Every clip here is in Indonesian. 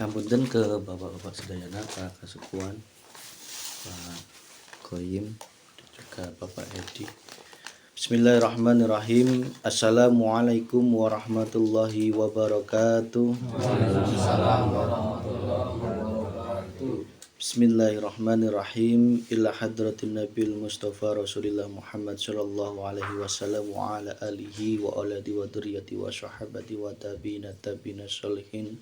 Ngapunten ke bapak-bapak sedayana, Pak Kasukuan, Pak Goyim, dan juga Bapak Edi. Bismillahirrahmanirrahim. Assalamualaikum warahmatullahi wabarakatuh. Waalaikumsalam warahmatullahi wabarakatuh. Bismillahirrahmanirrahim. Ila hadratin Nabil Mustafa Rasulillah Muhammad sallallahu alaihi wasallam wa ala alihi wa aladi wa duriyati wa sahabati wa tabi'ina tabi'ina sholihin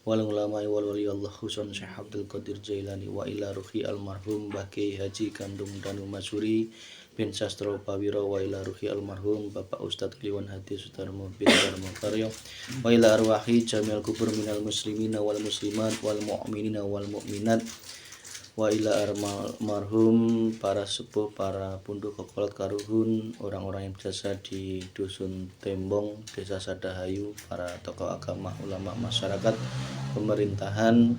wal ulama'i wal wali Allah khusun Syekh Abdul Qadir Jailani wa ila ruhi almarhum Baki Haji Kandung Danu Masuri bin Sastro Pawiro wa ila ruhi almarhum Bapak Ustadz Kliwon Hadi Sutarmo bin Darmo Karyo wa ila arwahi jamil kubur minal muslimina wal muslimat wal mu'minina wal mu'minat wa ila almarhum para sepuh, para punduk kokolot karuhun, orang-orang yang berjasa di Dusun Tembong, Desa Sadahayu, para tokoh agama, ulama masyarakat, pemerintahan.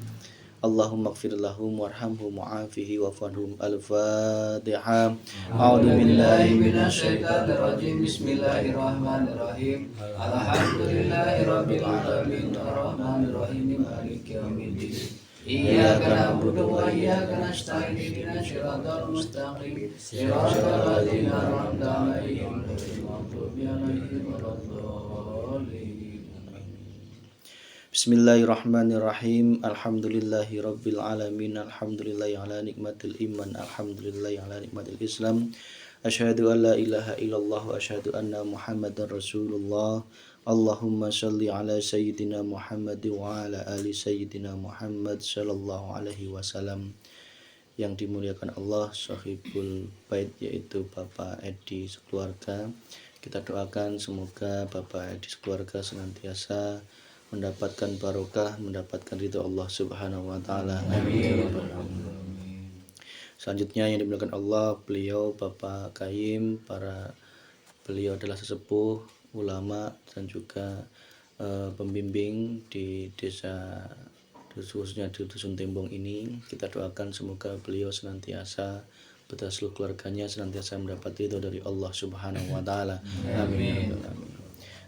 Allahumma gfir lahum warhamhum wa'afihi wa'fanhum. Al-Fatihah. A'udzu billahi minasyaitonir rajim. Bismillahirrahmanirrahim. Alhamdulillahirabbil alamin arrahmanir rahim maliki yaumiddin. Iyyaka na'budu wa iyyaka nasta'in ihdinas siratal mustaqim siratal ladzina an'amta 'alaihim ghairil maghdubi 'alaihim waladdallin. Bismillahirrahmanirrahim. Alhamdulillahi rabbil alamin. Alhamdulillahi ala nikmatil iman. Alhamdulillahi ala nikmatil islam. Asyhadu an la ilaha illallah wa asyhadu anna muhammadar rasulullah. Allahumma shalli ala sayyidina Muhammad wa ala ali sayyidina Muhammad sallallahu alaihi wasallam. Yang dimuliakan Allah, sahibul bait, yaitu Bapak Edi sekeluarga. Kita doakan semoga Bapak Edi sekeluarga senantiasa mendapatkan barokah, mendapatkan ridho Allah Subhanahu wa taala. Amin. Selanjutnya yang dimuliakan Allah, beliau Bapak Kaim, beliau adalah sesepuh, ulama dan juga pembimbing di desa, khususnya di Dusun Tembong ini. Kita doakan semoga beliau senantiasa beserta seluruh keluarganya senantiasa mendapat ridho dari Allah Subhanahu wa taala. Amin.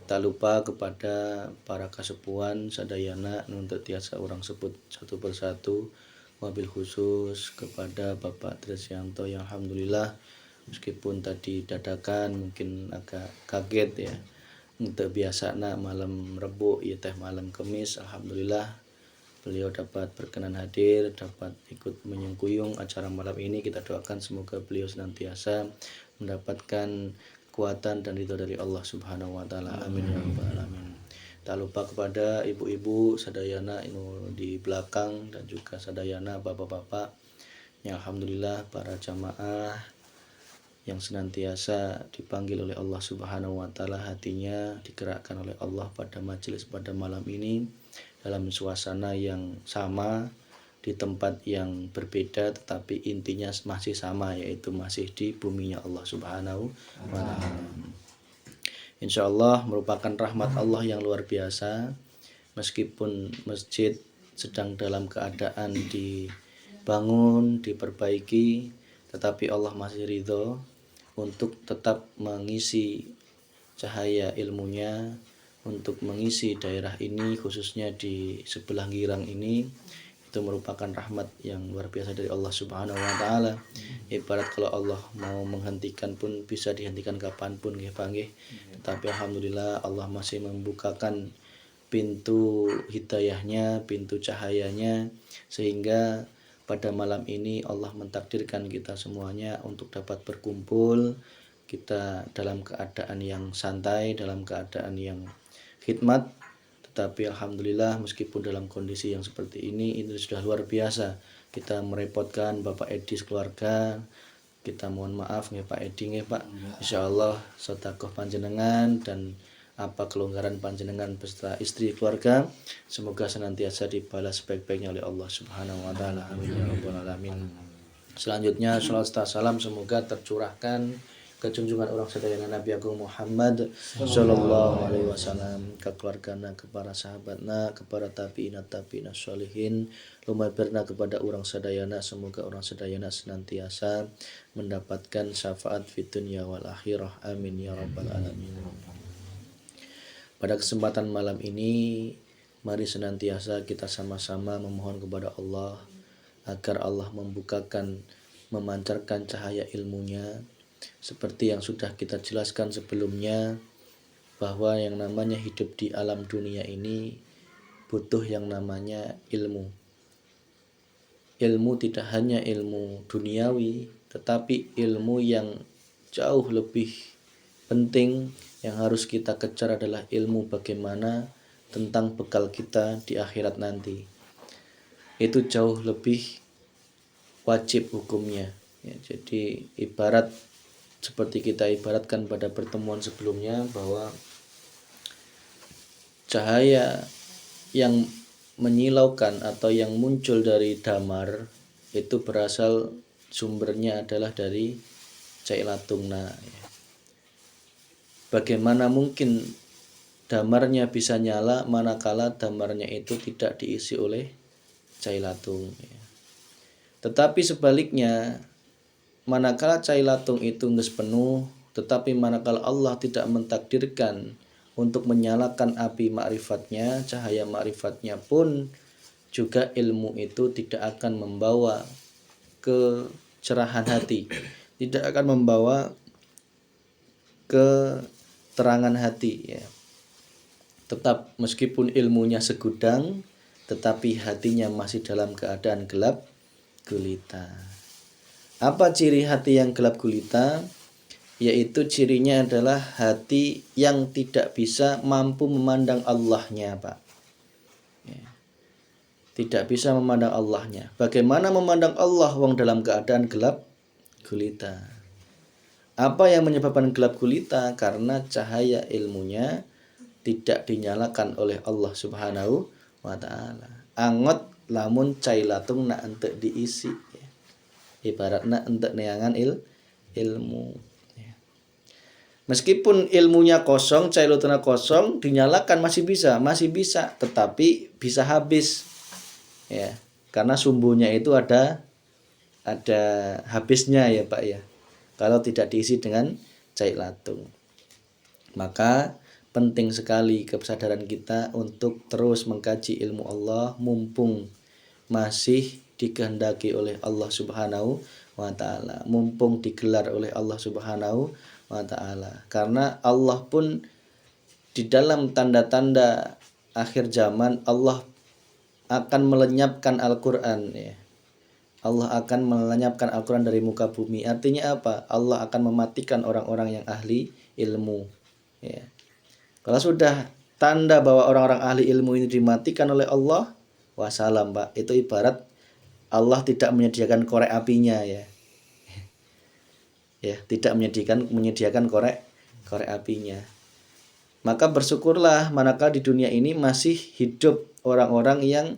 Tak lupa kepada para kasepuan sadayana nuntut tiasa orang sebut satu persatu, wabil khusus kepada Bapak Tresyanto yang alhamdulillah meskipun tadi dadakan mungkin agak kaget ya, untuk biasa malam Rebo ya teh malam Kemis, alhamdulillah beliau dapat berkenan hadir, dapat ikut menyengkuyung acara malam ini. Kita doakan semoga beliau senantiasa mendapatkan kekuatan dan ridho dari Allah Subhanahu wa taala. Amin ya rabbal alamin. Tak lupa kepada ibu-ibu sadayana di belakang dan juga sadayana bapak-bapak yang alhamdulillah para jamaah yang senantiasa dipanggil oleh Allah Subhanahu wa taala, hatinya digerakkan oleh Allah pada majelis pada malam ini dalam suasana yang sama, di tempat yang berbeda tetapi intinya masih sama, yaitu masih di buminya Allah Subhanahu wa taala. Insyaallah merupakan rahmat Allah yang luar biasa, meskipun masjid sedang dalam keadaan dibangun, diperbaiki, tetapi Allah masih ridho untuk tetap mengisi cahaya ilmunya, untuk mengisi daerah ini, khususnya di sebelah Girang ini. Itu merupakan rahmat yang luar biasa dari Allah Subhanahu wa taala. Ibarat kalau Allah mau menghentikan pun bisa dihentikan kapanpun nggih panggih. Tetapi alhamdulillah Allah masih membukakan pintu hidayahnya, pintu cahayanya, sehingga pada malam ini Allah mentakdirkan kita semuanya untuk dapat berkumpul. Kita dalam keadaan yang santai, dalam keadaan yang khidmat. Tetapi alhamdulillah meskipun dalam kondisi yang seperti ini sudah luar biasa. Kita merepotkan Bapak Edi keluarga. Kita mohon maaf ya Pak Edi ya Pak. Insyaallah sedekah panjenengan dan apa kelonggaran panjenengan beserta istri keluarga semoga senantiasa dibalas sebaik-baiknya oleh Allah Subhanahu wa taala. Amin ya rabbal alamin. Selanjutnya salawat serta salam semoga tercurahkan ke junjungan orang sedayana Nabi Agung Muhammad sallallahu alaihi wasallam, ke keluargana, kepada sahabatna, kepada tabi'ina tabi'ina sholihin, lumampirna kepada orang sedayana, semoga orang sedayana senantiasa mendapatkan syafaat fid dunya wal akhirah. Amin ya rabbal alamin. Pada kesempatan malam ini Mari senantiasa kita sama-sama memohon kepada Allah agar Allah membukakan, memancarkan cahaya ilmunya, seperti yang sudah kita jelaskan sebelumnya, bahwa yang namanya hidup di alam dunia ini butuh yang namanya ilmu. Ilmu tidak hanya ilmu duniawi, tetapi ilmu yang jauh lebih penting yang harus kita kejar adalah ilmu bagaimana tentang bekal kita di akhirat nanti. Itu jauh lebih wajib hukumnya ya. Jadi ibarat seperti kita ibaratkan pada pertemuan sebelumnya, bahwa cahaya yang menyilaukan atau yang muncul dari damar itu berasal, sumbernya adalah dari Cailatungna ya. Bagaimana mungkin damarnya bisa nyala manakala damarnya itu tidak diisi oleh Cailatung ya. Tetapi sebaliknya, manakala Cailatung itu nges penuh, tetapi manakala Allah tidak mentakdirkan untuk menyalakan api ma'rifatnya, cahaya ma'rifatnya pun juga ilmu itu tidak akan membawa kecerahan hati, tidak akan membawa keterangan hati ya. Tetap meskipun ilmunya segudang, tetapi hatinya masih dalam keadaan gelap gulita. Apa ciri hati yang gelap gulita? Yaitu cirinya adalah hati yang tidak bisa mampu memandang Allahnya, Pak ya. Tidak bisa memandang Allahnya. Bagaimana memandang Allah wong dalam keadaan gelap gulita? Apa yang menyebabkan gelap gulita? Karena cahaya ilmunya tidak dinyalakan oleh Allah Subhanahu wa ta'ala. Angot lamun Cailatung nak entek diisi ya. Ibaratnya entek neangan ilmu ya. Meskipun ilmunya kosong, Cailatungna kosong, dinyalakan masih bisa, tetapi bisa habis ya. Karena sumbunya itu ada habisnya ya, Pak ya. Kalau tidak diisi dengan Cailatung. Maka penting sekali kesadaran kita untuk terus mengkaji ilmu Allah mumpung masih dikehendaki oleh Allah Subhanahu wa ta'ala, mumpung digelar oleh Allah Subhanahu wa ta'ala. Karena Allah pun di dalam tanda-tanda akhir zaman Allah akan melenyapkan Al-Quran ya. Allah akan melenyapkan Al-Quran dari muka bumi. Artinya apa? Allah akan mematikan orang-orang yang ahli ilmu ya. Kalau sudah tanda bahwa orang-orang ahli ilmu ini dimatikan oleh Allah, wassalam, Pak. Itu ibarat Allah tidak menyediakan korek apinya ya. Ya, tidak menyediakan korek apinya. Maka bersyukurlah manakala di dunia ini masih hidup orang-orang yang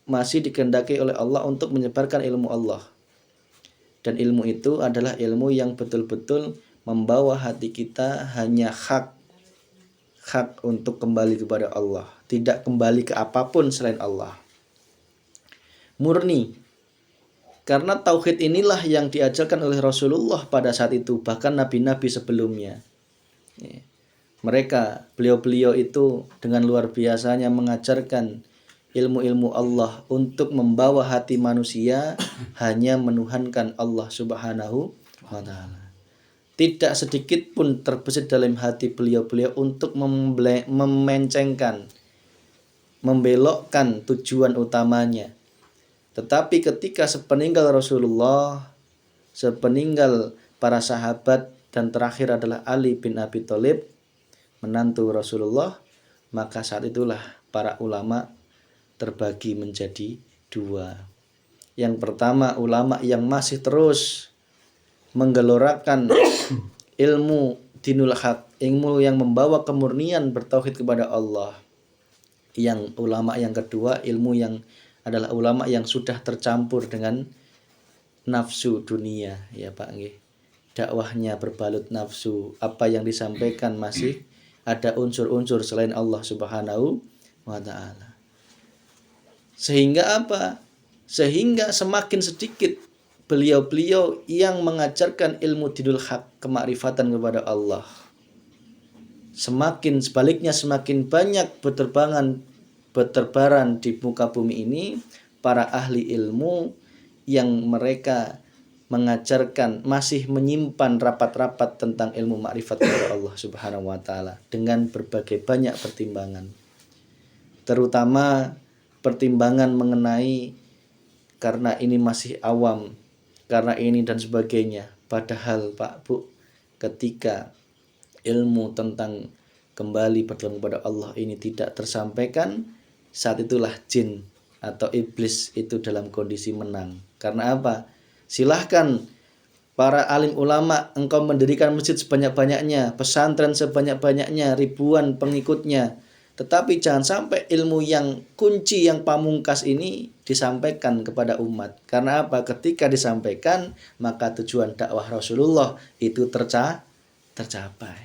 masih dikehendaki oleh Allah untuk menyebarkan ilmu Allah. Dan ilmu itu adalah ilmu yang betul-betul membawa hati kita hanya hak untuk kembali kepada Allah, tidak kembali ke apapun selain Allah. Murni. Karena tauhid inilah yang diajarkan oleh Rasulullah pada saat itu, bahkan nabi-nabi sebelumnya. Mereka, beliau-beliau itu dengan luar biasanya mengajarkan ilmu-ilmu Allah untuk membawa hati manusia hanya menuhankan Allah Subhanahu wa ta'ala. Tidak sedikit pun terbesit dalam hati beliau-beliau untuk memencengkan, membelokkan tujuan utamanya. Tetapi ketika sepeninggal Rasulullah, sepeninggal para sahabat, dan terakhir adalah Ali bin Abi Thalib, menantu Rasulullah, maka saat itulah para ulama terbagi menjadi dua. Yang pertama, ulama yang masih terus menggelorakan ilmu dinul haq, ilmu yang membawa kemurnian bertauhid kepada Allah. Yang ulama yang kedua, ilmu yang adalah ulama yang sudah tercampur dengan nafsu dunia ya, Pak nggih. Dakwahnya berbalut nafsu, apa yang disampaikan masih ada unsur-unsur selain Allah Subhanahu wa ta'ala. Sehingga apa? Sehingga semakin sedikit beliau-beliau yang mengajarkan ilmu dinul haq, kemakrifatan kepada Allah. Sebaliknya semakin banyak berterbangan berterbaran di muka bumi ini para ahli ilmu yang mereka mengajarkan, masih menyimpan rapat-rapat tentang ilmu makrifat kepada Allah Subhanahu wa taala dengan berbagai banyak pertimbangan. Terutama pertimbangan mengenai karena ini masih awam, karena ini dan sebagainya. Padahal Pak Bu, ketika ilmu tentang kembali bertemu kepada Allah ini tidak tersampaikan, saat itulah jin atau iblis itu dalam kondisi menang. Karena apa? Silahkan para alim ulama, engkau mendirikan masjid sebanyak-banyaknya, pesantren sebanyak-banyaknya, ribuan pengikutnya, tetapi jangan sampai ilmu yang kunci, yang pamungkas ini disampaikan kepada umat. Karena apa? Ketika disampaikan, maka tujuan dakwah Rasulullah itu tercapai.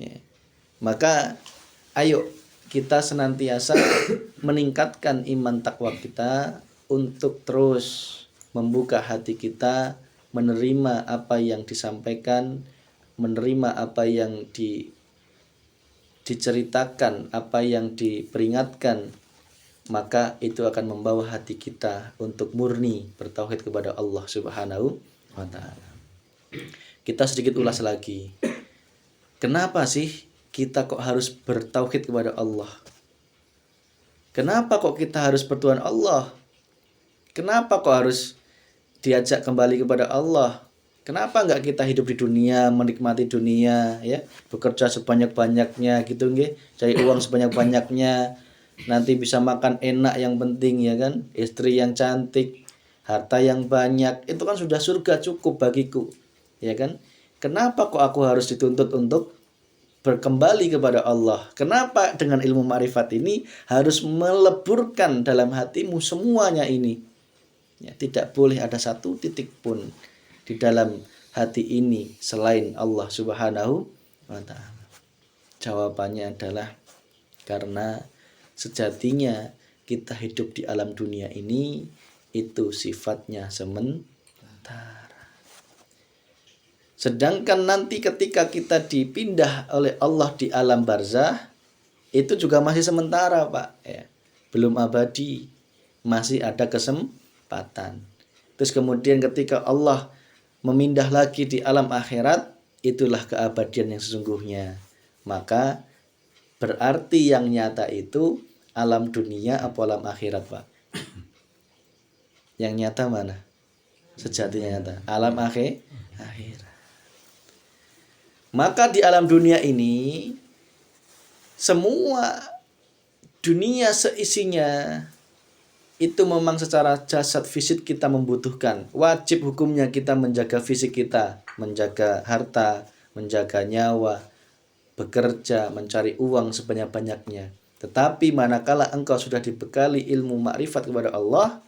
Ya. Maka ayo kita senantiasa meningkatkan iman takwa kita untuk terus membuka hati kita, menerima apa yang disampaikan, menerima apa yang diceritakan, apa yang diperingatkan, maka itu akan membawa hati kita untuk murni bertauhid kepada Allah Subhanahu wa taala. Kita sedikit ulas lagi. Kenapa sih kita kok harus bertauhid kepada Allah? Kenapa kok kita harus bertuhan Allah? Kenapa kok harus diajak kembali kepada Allah? Kenapa enggak kita hidup di dunia, menikmati dunia, ya, bekerja sebanyak-banyaknya gitu nggih, cari uang sebanyak-banyaknya, nanti bisa makan enak yang penting ya kan, istri yang cantik, harta yang banyak, itu kan sudah surga cukup bagiku, ya kan? Kenapa kok aku harus dituntut untuk berkembali kepada Allah? Kenapa dengan ilmu ma'rifat ini harus meleburkan dalam hatimu semuanya ini? Ya, tidak boleh ada satu titik pun di dalam hati ini selain Allah Subhanahu wa taala. Jawabannya adalah karena sejatinya kita hidup di alam dunia ini itu sifatnya sementara. Sedangkan nanti ketika kita dipindah oleh Allah di alam barzah, itu juga masih sementara Pak, ya. Belum abadi, masih ada kesempatan. Terus kemudian ketika Allah memindah lagi di alam akhirat, itulah keabadian yang sesungguhnya. Maka berarti yang nyata itu alam dunia apa alam akhirat Pak? Yang nyata mana? Sejatinya nyata alam akhirat. Maka di alam dunia ini semua dunia seisinya itu memang secara jasad fisik kita membutuhkan. Wajib hukumnya kita menjaga fisik kita, menjaga harta, menjaga nyawa, bekerja, mencari uang sebanyak-banyaknya. Tetapi manakala engkau sudah dibekali ilmu makrifat kepada Allah,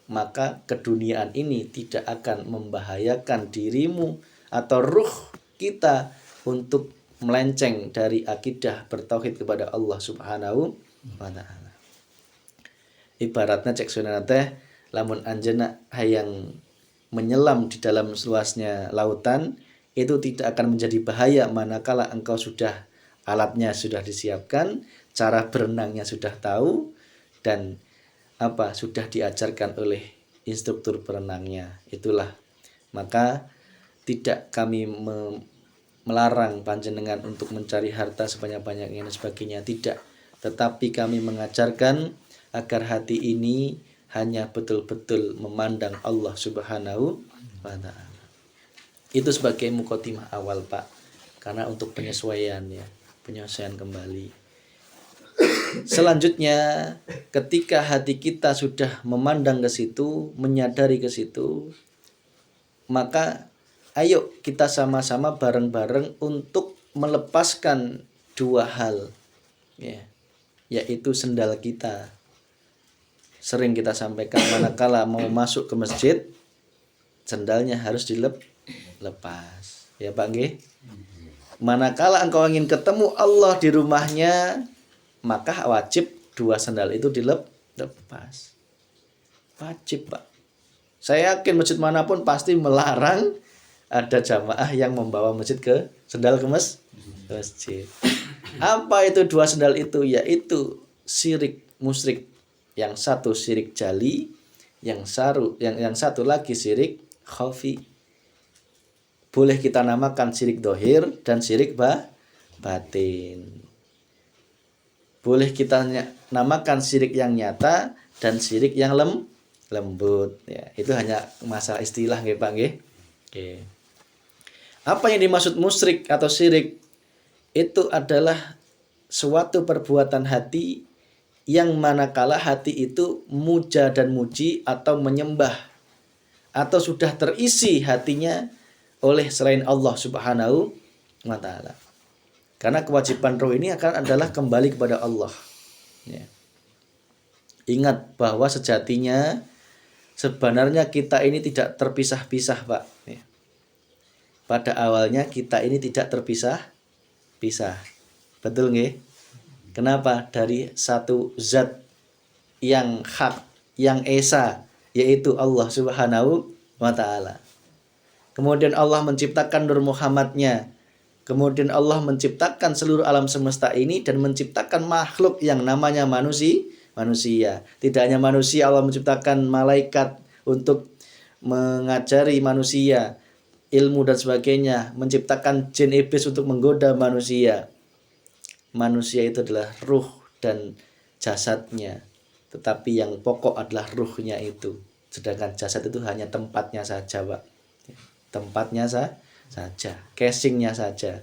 maka keduniaan ini tidak akan membahayakan dirimu atau ruh kita untuk melenceng dari akidah bertauhid kepada Allah Subhanahu wa taala. Ibaratnya cek sunana teh lamun anjeunna hayang menyelam di dalam luasnya lautan, itu tidak akan menjadi bahaya manakala engkau sudah alatnya sudah disiapkan, cara berenangnya sudah tahu, dan sudah diajarkan oleh instruktur berenangnya. Itulah maka tidak kami melarang panjenengan untuk mencari harta sebanyak-banyaknya dan sebagainya, tidak, tetapi kami mengajarkan agar hati ini hanya betul-betul memandang Allah Subhanahu wa taala. Itu sebagai mukaddimah awal Pak, karena untuk penyesuaian ya, penyesuaian kembali. Selanjutnya ketika hati kita sudah memandang ke situ, menyadari ke situ, maka ayo kita sama-sama bareng-bareng untuk melepaskan dua hal, ya, yaitu sendal kita. Sering kita sampaikan manakala mau masuk ke masjid, sendalnya harus dilepas, ya Pak nggih. Manakala engkau ingin ketemu Allah di rumahnya, maka wajib dua sendal itu dilepas. Wajib Pak. Saya yakin masjid manapun pasti melarang ada jamaah yang membawa sendal ke masjid. Apa itu dua sendal itu? Yaitu syirik musyrik. Yang satu syirik jali, yang satu lagi syirik khafi. Boleh kita namakan syirik dohir dan syirik batin. Boleh kita namakan syirik yang nyata dan syirik yang lembut. Ya, itu hanya masalah istilah nggih Pak nggih. Oke. Apa yang dimaksud musyrik atau syirik? Itu adalah suatu perbuatan hati yang manakala hati itu muja dan muji atau menyembah atau sudah terisi hatinya oleh selain Allah Subhanahu wa taala. Karena kewajiban roh ini adalah kembali kepada Allah. Ya. Ingat bahwa sejatinya sebenarnya kita ini tidak terpisah-pisah, Pak. Ya. Pada awalnya kita ini tidak terpisah-pisah. Betul nggih? Kenapa? Dari satu zat yang hak, yang esa, yaitu Allah Subhanahu wa taala. Kemudian Allah menciptakan Nur Muhammadnya. Kemudian Allah menciptakan seluruh alam semesta ini dan menciptakan makhluk yang namanya manusia. Tidak hanya manusia, Allah menciptakan malaikat untuk mengajari manusia ilmu dan sebagainya, menciptakan jin iblis untuk menggoda manusia. Manusia itu adalah ruh dan jasadnya, tetapi yang pokok adalah ruhnya itu. Sedangkan jasad itu hanya tempatnya saja, Pak. Tempatnya saja, casingnya saja.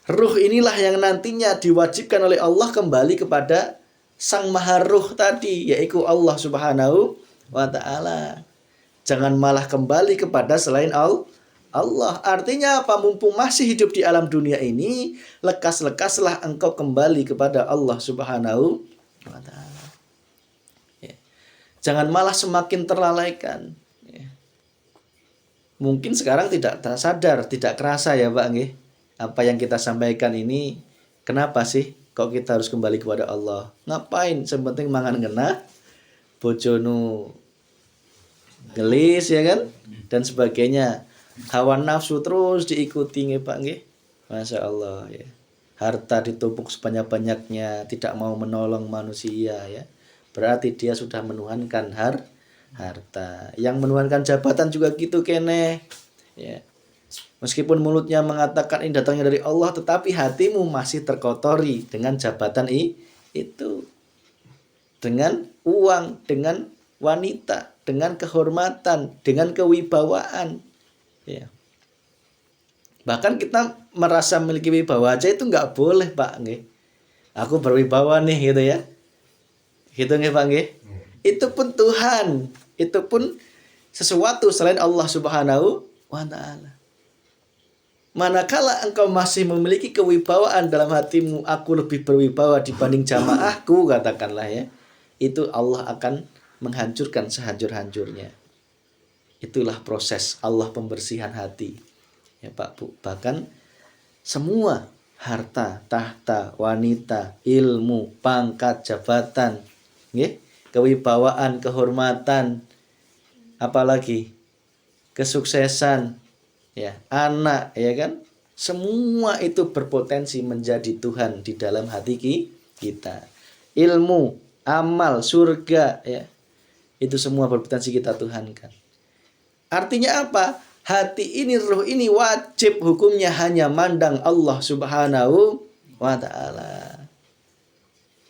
Ruh inilah yang nantinya diwajibkan oleh Allah kembali kepada Sang Maha Ruh tadi, yaitu Allah Subhanahu wa taala. Jangan malah kembali kepada selain Allah. Artinya apa? Mumpung masih hidup di alam dunia ini, lekas-lekaslah engkau kembali kepada Allah Subhanahu wa taala. Ya. Jangan malah semakin terlalaikan. Ya. Mungkin sekarang tidak sadar, tidak kerasa ya Pak nggih. Apa yang kita sampaikan ini, kenapa sih kok kita harus kembali kepada Allah? Ngapain? Sepenting mangan ngena, bojonu gelis ya kan, dan sebagainya. Hawa nafsu terus diikuti nggih Pak nggih. Masya Allah ya. Harta ditumpuk sebanyak-banyaknya, tidak mau menolong manusia ya. Berarti dia sudah menuhankan harta. Yang menuhankan jabatan juga gitu kene. Ya. Meskipun mulutnya mengatakan ini datangnya dari Allah, tetapi hatimu masih terkotori dengan jabatan itu. Dengan uang, dengan wanita, dengan kehormatan, dengan kewibawaan. Ya. Bahkan kita merasa memiliki wibawa aja itu nggak boleh Pak nggih. Aku berwibawa nih gitu ya. Gitu nggih Pak nggih. Itu pun Tuhan, itu pun sesuatu selain Allah Subhanahu wa taala. Manakala engkau masih memiliki kewibawaan dalam hatimu, aku lebih berwibawa dibanding jamaahku katakanlah ya. Itu Allah akan menghancurkan sehancur-hancurnya. Itulah proses Allah pembersihan hati. Ya Pak Bu, bahkan semua harta, tahta, wanita, ilmu, pangkat, jabatan, nggih, kewibawaan, kehormatan, apalagi kesuksesan, ya, anak, ya kan? Semua itu berpotensi menjadi Tuhan di dalam hati kita. Ilmu, amal, surga, ya. Itu semua berpotensi kita tuhankan. Artinya apa? Hati ini, ruh ini wajib hukumnya hanya mandang Allah Subhanahu wa ta'ala.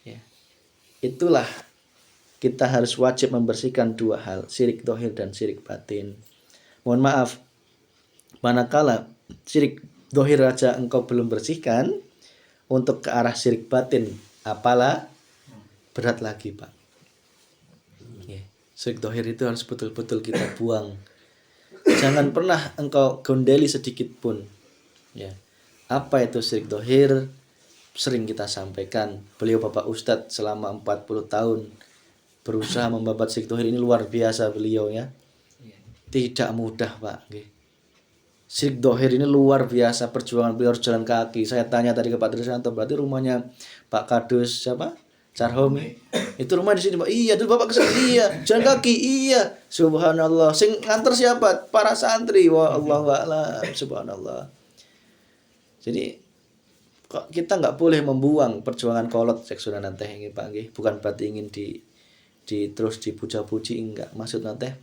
Ya. Itulah kita harus wajib membersihkan dua hal, syirik dohir dan syirik batin. Mohon maaf, manakala syirik dohir aja engkau belum bersihkan, untuk ke arah syirik batin, apalah berat lagi Pak. Ya. Syirik dohir itu harus betul-betul kita buang. Jangan pernah engkau gondeli sedikit pun. Ya. Apa itu syirik dohir? Sering kita sampaikan. Beliau Bapak Ustadz selama 40 tahun berusaha membabat syirik dohir ini luar biasa beliau ya. Tidak mudah Pak. Syirik dohir ini luar biasa, perjuangan beliau harus jalan kaki. Saya tanya tadi ke Pak Trisanto, berarti rumahnya Pak Kadus siapa? Carhomi. Itu rumah di sini Pak. Iya, itu Bapak kesini. Iya, jalan kaki. Iya. Subhanallah. Sing nganter siapa? Para santri. Wah, Allahu a'lam. Subhanallah. Jadi kok kita nggak boleh membuang perjuangan kolot cek Sunan teh nggih Pak nggih. Bukan berarti ingin terus dipuja-puji, enggak. Maksud teh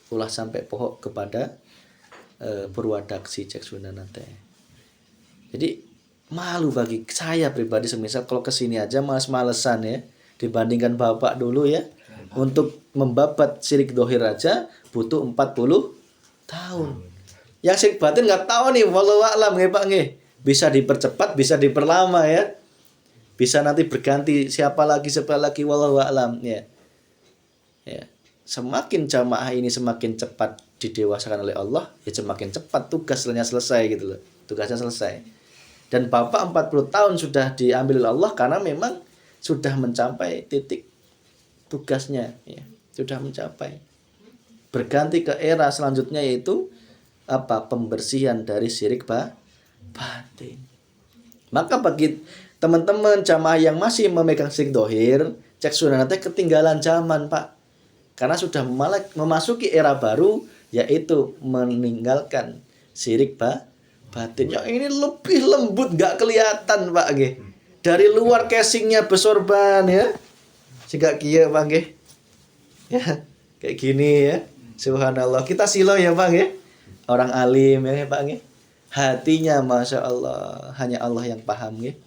ulah sampai pohok kepada Purwadaksi cek Sunan teh. Jadi malu bagi saya pribadi semisal kalau kesini aja males-malesan ya, dibandingkan bapak dulu ya, untuk membabat syirik dohir aja butuh 40 tahun. Yang syirik batin nggak tahu nih, wallahu a'lam ya Pak nggih. Bisa dipercepat, bisa diperlama ya. Bisa nanti berganti siapa lagi wallahu a'lam ya. Ya. Semakin jamaah ini semakin cepat didewasakan oleh Allah, ya semakin cepat tugasnya selesai gitu loh. Tugasnya selesai. Dan Bapak 40 tahun sudah diambil oleh Allah karena memang sudah mencapai titik tugasnya ya. Sudah mencapai. Berganti ke era selanjutnya yaitu apa? Pembersihan dari syirik batin. Maka bagi teman-teman jamaah yang masih memegang syirik dohir, cek Sunan teh ketinggalan zaman Pak. Karena sudah memasuki era baru yaitu meninggalkan syirik batin. Yang ini lebih lembut, nggak kelihatan Pak nggih. Dari luar casingnya besorban ya. Sehingga kieu Pak nggih. Ya, kayak gini ya. Subhanallah. Kita silo ya Pak nggih. Orang alim ya Pak nggih. Hatinya Masya Allah, hanya Allah yang paham nggih.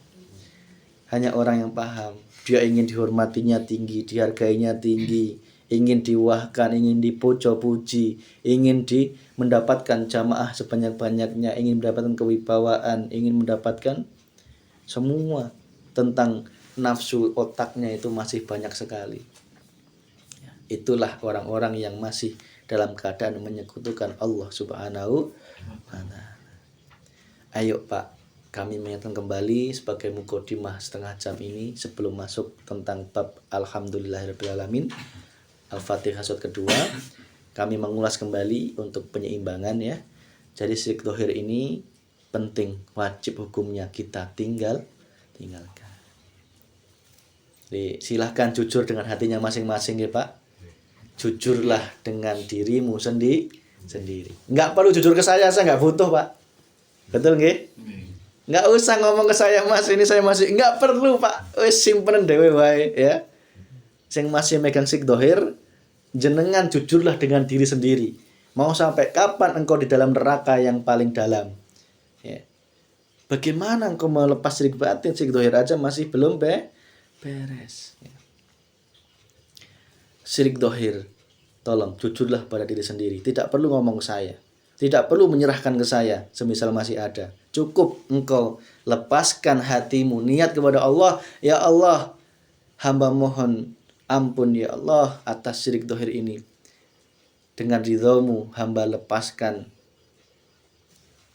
Hanya orang yang paham. Dia ingin dihormatinya tinggi, dihargainya tinggi, ingin diwahkan, ingin dipuja-puji, ingin mendapatkan jamaah sebanyak-banyaknya, ingin mendapatkan kewibawaan, ingin mendapatkan semua tentang nafsu otaknya itu masih banyak sekali. Itulah orang-orang yang masih dalam keadaan menyekutukan Allah Subhanahu wa Ta'ala. Ayo Pak, kami mengingatkan kembali sebagai mukadimah setengah jam ini sebelum masuk tentang bab Alhamdulillahirabbil alamin. Al-Fatihah surat kedua, kami mengulas kembali untuk penyeimbangan ya. Jadi syirik dohir ini penting, wajib hukumnya kita tinggalkan. Jadi silahkan jujur dengan hatinya masing-masing ya Pak. Jujurlah dengan dirimu sendiri. Nggak perlu jujur ke saya nggak butuh Pak. Betul nggih? Nggak usah ngomong ke saya Mas, ini saya masih nggak perlu Pak. Wis simpen dhewe wae ya. Sing masih megang syirik dohir, jenengan jujurlah dengan diri sendiri. Mau sampai kapan engkau di dalam neraka yang paling dalam? Ya. Bagaimana engkau melepas syirik batin, syirik dohir aja masih belum beres. Ya. Syirik dohir, tolong jujurlah pada diri sendiri. Tidak perlu ngomong ke saya. Tidak perlu menyerahkan ke saya, semisal masih ada. Cukup engkau lepaskan hatimu, niat kepada Allah. Ya Allah, hamba mohon ampun ya Allah atas syirik dohir ini. Dengan ridhamu hamba lepaskan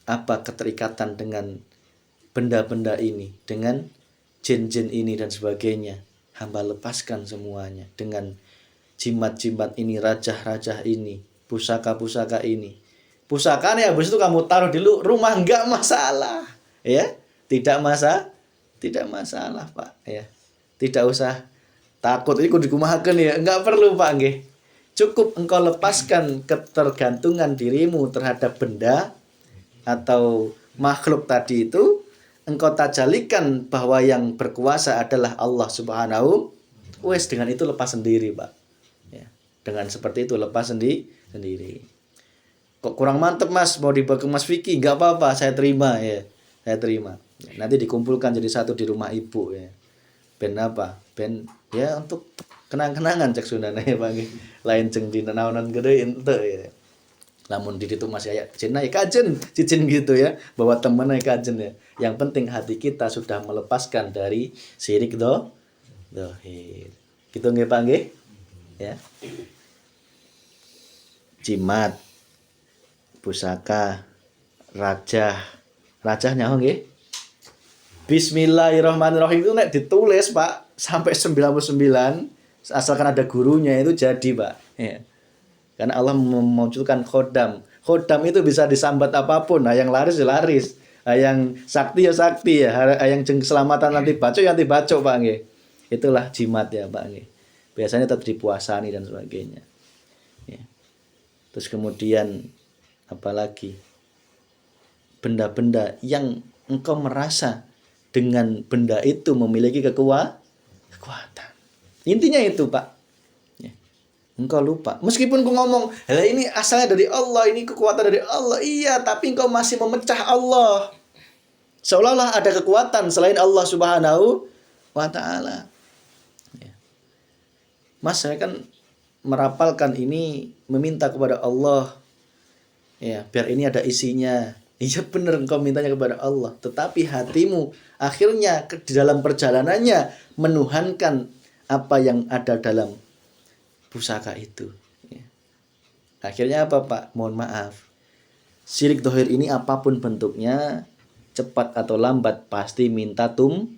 keterikatan dengan benda-benda ini, dengan jin-jin ini dan sebagainya. Hamba lepaskan semuanya dengan jimat-jimat ini, rajah-rajah ini, pusaka-pusaka ini. Pusakanya habis itu kamu taruh di rumah enggak masalah, ya. Tidak masalah, Pak, ya. Tidak usah takut ini kudu dikumahakeun ya, enggak perlu Pak nggih. Cukup engkau lepaskan ketergantungan dirimu terhadap benda atau makhluk tadi itu, engkau tajalikan bahwa yang berkuasa adalah Allah Subhanahu. Wes dengan itu lepas sendiri, Pak. Ya. Dengan seperti itu lepas sendiri. Kok kurang mantep Mas, mau dibagi Mas Vicky, enggak apa-apa, saya terima ya. Saya terima. Ya, nanti dikumpulkan jadi satu di rumah ibu ya. Ben apa? Ben ya untuk kenang-kenangan cek Sundana ya Pak. Lain ceng di naonan gede ente ya. Lamun di situ masih aya cina ya kajen, cicin gitu ya. Bawa temen ya kajen ya. Yang penting hati kita sudah melepaskan dari syirik dohir. Gitu nggih Pak nggih? Ya. Jimat, pusaka, rajah nyaho nggih. Bismillahirrahmanirrahim itu nek ditulis Pak sampai 99 asalkan ada gurunya itu jadi Pak. Ya. Karena Allah memunculkan khodam. Khodam itu bisa disambat apapun. Nah, yang laris ya laris. Nah, yang sakti ya sakti ya. Yang keselamatan nanti baca ya nanti baca Pak nggih. Itulah jimat ya Pak nggih. Biasanya tetap dipuasani dan sebagainya. Ya. Terus kemudian apalagi benda-benda yang engkau merasa dengan benda itu memiliki kekuatan. Intinya itu, Pak. Ya. Engkau lupa. Meskipun kau ngomong, ini asalnya dari Allah, ini kekuatan dari Allah. Iya, tapi engkau masih memecah Allah. Seolah-olah ada kekuatan selain Allah Subhanahu wa ta'ala. Ya. Mas, saya kan merapalkan ini, meminta kepada Allah. Ya, biar ini ada isinya. Iya benar, engkau mintanya kepada Allah. Tetapi hatimu akhirnya di dalam perjalanannya menuhankan apa yang ada dalam pusaka itu. Ya. Akhirnya apa, Pak? Mohon maaf. Syirik dohir ini apapun bentuknya, cepat atau lambat pasti minta tumbal.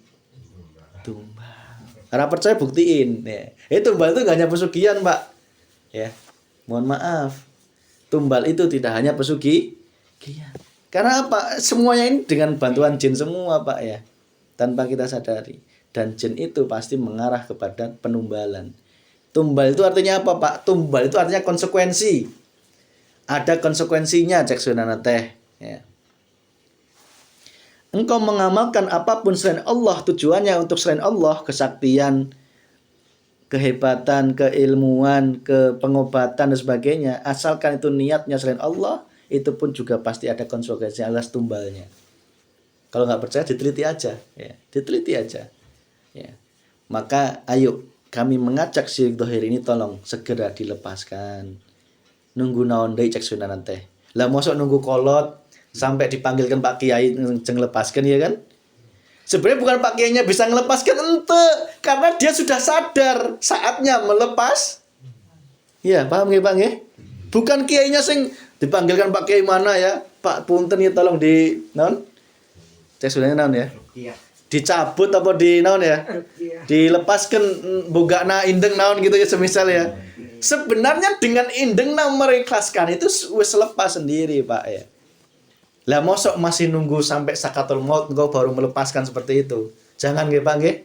Karena percaya buktiin. Ya. Tumbal itu gak hanya pesugihan, Pak. Ya, mohon maaf. Tumbal itu tidak hanya pesugihan. Karena apa? Semuanya ini dengan bantuan jin semua, Pak, ya. Tanpa kita sadari. Dan jin itu pasti mengarah kepada penumbalan. Tumbal itu artinya apa, Pak? Tumbal itu artinya konsekuensi. Ada konsekuensinya, cek sunana teh. Ya. Engkau mengamalkan apapun selain Allah, tujuannya untuk selain Allah, kesaktian, kehebatan, keilmuan, pengobatan dan sebagainya, asalkan itu niatnya selain Allah, itu pun juga pasti ada konsekuensi alas tumbalnya. Kalau nggak percaya diteliti aja, ya. Diteliti aja. Ya. Maka ayo kami mengajak syirik dohir ini tolong segera dilepaskan. Nunggu naon deui cek sunanan teh. Lah mosok nunggu kolot sampai dipanggilkan Pak Kiai jeng lepaskan, ya kan? Sebenarnya bukan Pak Kiainya bisa melepaskan, ente, karena dia sudah sadar saatnya melepas. Ya, paham nggih, Pak nggih? Bukan kiainya sing dipanggilkan Pak Kiai mana ya? Pak punten ya tolong di naon? Cek sudahnya naon ya? Iya. Dicabut apa di naon ya? Dilepaskan bogana indeng naon gitu ya semisal ya. Sebenarnya dengan indeng na mengikhlaskan itu wis lepas sendiri, Pak ya. Lah mosok masih nunggu sampai sakatul maut engkau baru melepaskan seperti itu. Jangan nggih, Pak nggih.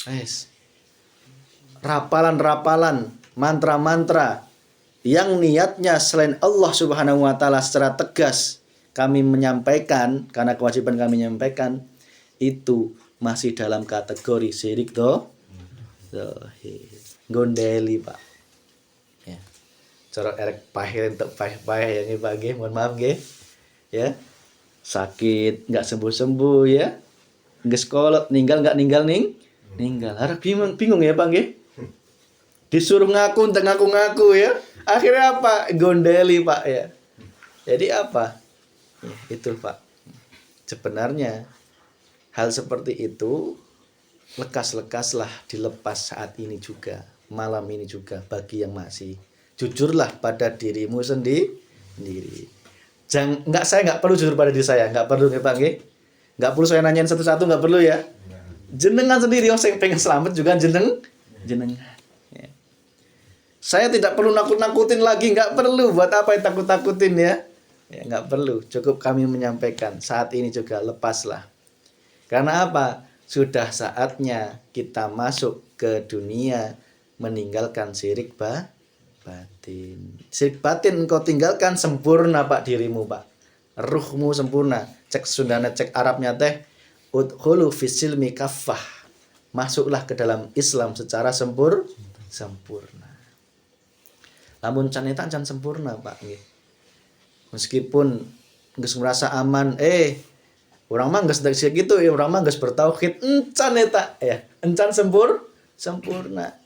Wes. Rapalan-rapalan, mantra-mantra yang niatnya selain Allah Subhanahu wa taala secara tegas kami menyampaikan, karena kewajiban kami menyampaikan, itu masih dalam kategori syirik dohir. Gondeli, Pak. Ya. Cara erek pahir untuk pahih yang Pak nggih, mohon maaf nggih. Ya, sakit nggak sembuh ya, nggak sekolah ninggal harap bingung ya, Pak nggih. Disuruh ngaku entah ngaku ya, akhirnya apa? Gondeli, Pak ya. Jadi apa ya, itu, Pak, sebenarnya hal seperti itu lekas-lekaslah dilepas saat ini juga, malam ini juga. Bagi yang masih, jujurlah pada dirimu sendiri. Saya nggak perlu jujur pada diri saya, nggak perlu nih, Pak nggih. Nggak perlu saya nanyain satu-satu, nggak perlu ya. Jenengan sendiri yang pengen selamat juga jenengan. Ya. Saya tidak perlu nakut-nakutin lagi, nggak perlu. Buat apa yang takut-takutin ya? Ya nggak perlu. Cukup kami menyampaikan saat ini juga lepaslah. Karena apa? Sudah saatnya kita masuk ke dunia meninggalkan syirik batin. Syirik batin engkau tinggalkan, sempurna, Pak, dirimu, Pak. Ruhmu sempurna. Cek Sundana, cek Arabnya teh, udkhulu fisilmi kaffah. Masuklah ke dalam Islam secara sempurna. Lamun can eta can sempurna, Pak nggih. Meskipun geus merasa aman, urang mah geus gitu ya, urang mah geus bertauhid, encan eta ya, encan sempurna.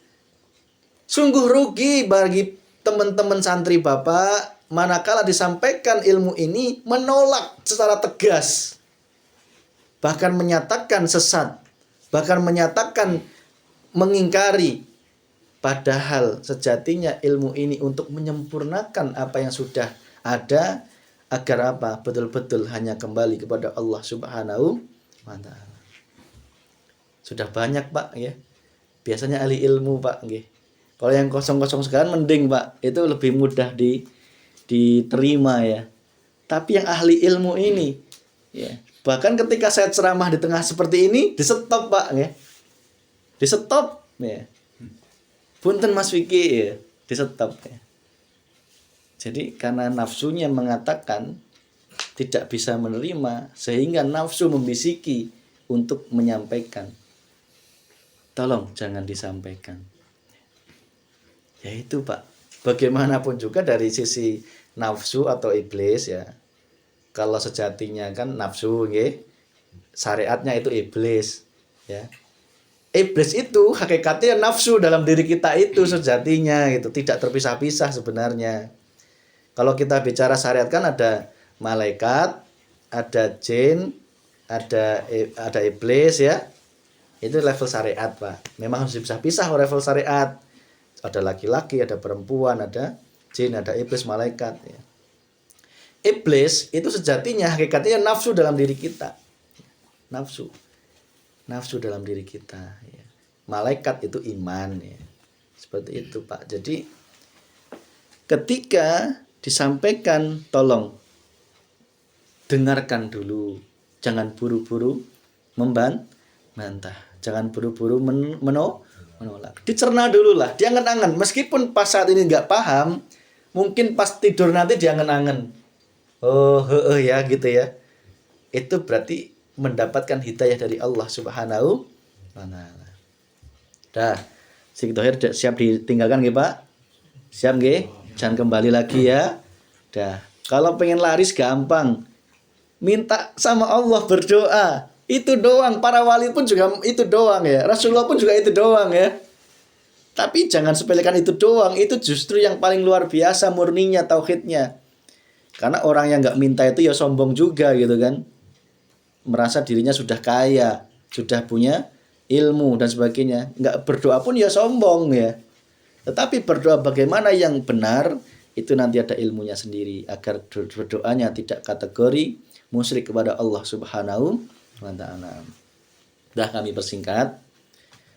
Sungguh rugi bagi teman-teman santri Bapak manakala disampaikan ilmu ini menolak secara tegas. Bahkan menyatakan sesat, bahkan menyatakan mengingkari. Padahal sejatinya ilmu ini untuk menyempurnakan apa yang sudah ada, agar apa? Betul-betul hanya kembali kepada Allah Subhanahu wa taala. Sudah banyak, Pak ya. Biasanya ahli ilmu, Pak nggih. Kalau yang kosong-kosong sekarang mending, Pak. Itu lebih mudah diterima ya. Tapi yang ahli ilmu ini ya, bahkan ketika saya ceramah di tengah seperti ini di-stop, Pak ya. Di-stop ya. Punten Mas Vicky ya, di-stop ya. Jadi karena nafsunya mengatakan tidak bisa menerima, sehingga nafsu membisiki untuk menyampaikan. Tolong jangan disampaikan. Ya itu Pak. Bagaimanapun juga dari sisi nafsu atau iblis ya. Kalau sejatinya kan nafsu nggih. Syariatnya itu iblis ya. Iblis itu hakikatnya nafsu dalam diri kita itu sejatinya gitu, tidak terpisah-pisah sebenarnya. Kalau kita bicara syariat kan ada malaikat, ada jin, ada iblis ya. Itu level syariat, Pak. Memang harus dipisah-pisah level syariat. Ada laki-laki, ada perempuan, ada jin, ada iblis, malaikat ya. Iblis itu sejatinya hakikatnya nafsu dalam diri kita. Nafsu dalam diri kita ya. Malaikat itu iman ya. Seperti itu, Pak. Jadi ketika disampaikan tolong dengarkan dulu. Jangan buru-buru membantah. Jangan buru-buru menolak. Dicerna dulu lah, diangan-angan. Meskipun pas saat ini nggak paham, mungkin pas tidur nanti diangan-angan. Oh, ya gitu ya. Itu berarti mendapatkan hidayah dari Allah Subhanahu wa taala. Dah, Syekh Thohir siap ditinggalkan nggih, Pak? Siap nggih? Jangan kembali lagi ya. Dah. Kalau pengen laris gampang. Minta sama Allah, berdoa. Itu doang. Para wali pun juga itu doang ya. Rasulullah pun juga itu doang ya. Tapi jangan sepelekan itu doang. Itu justru yang paling luar biasa murninya tauhidnya. Karena orang yang nggak minta itu ya sombong juga gitu kan. Merasa dirinya sudah kaya, sudah punya ilmu dan sebagainya. Nggak berdoa pun ya sombong ya. Tetapi berdoa bagaimana yang benar, itu nanti ada ilmunya sendiri. Agar berdoanya tidak kategori musyrik kepada Allah Subhanahu wa ta'ala. Dah kami persingkat.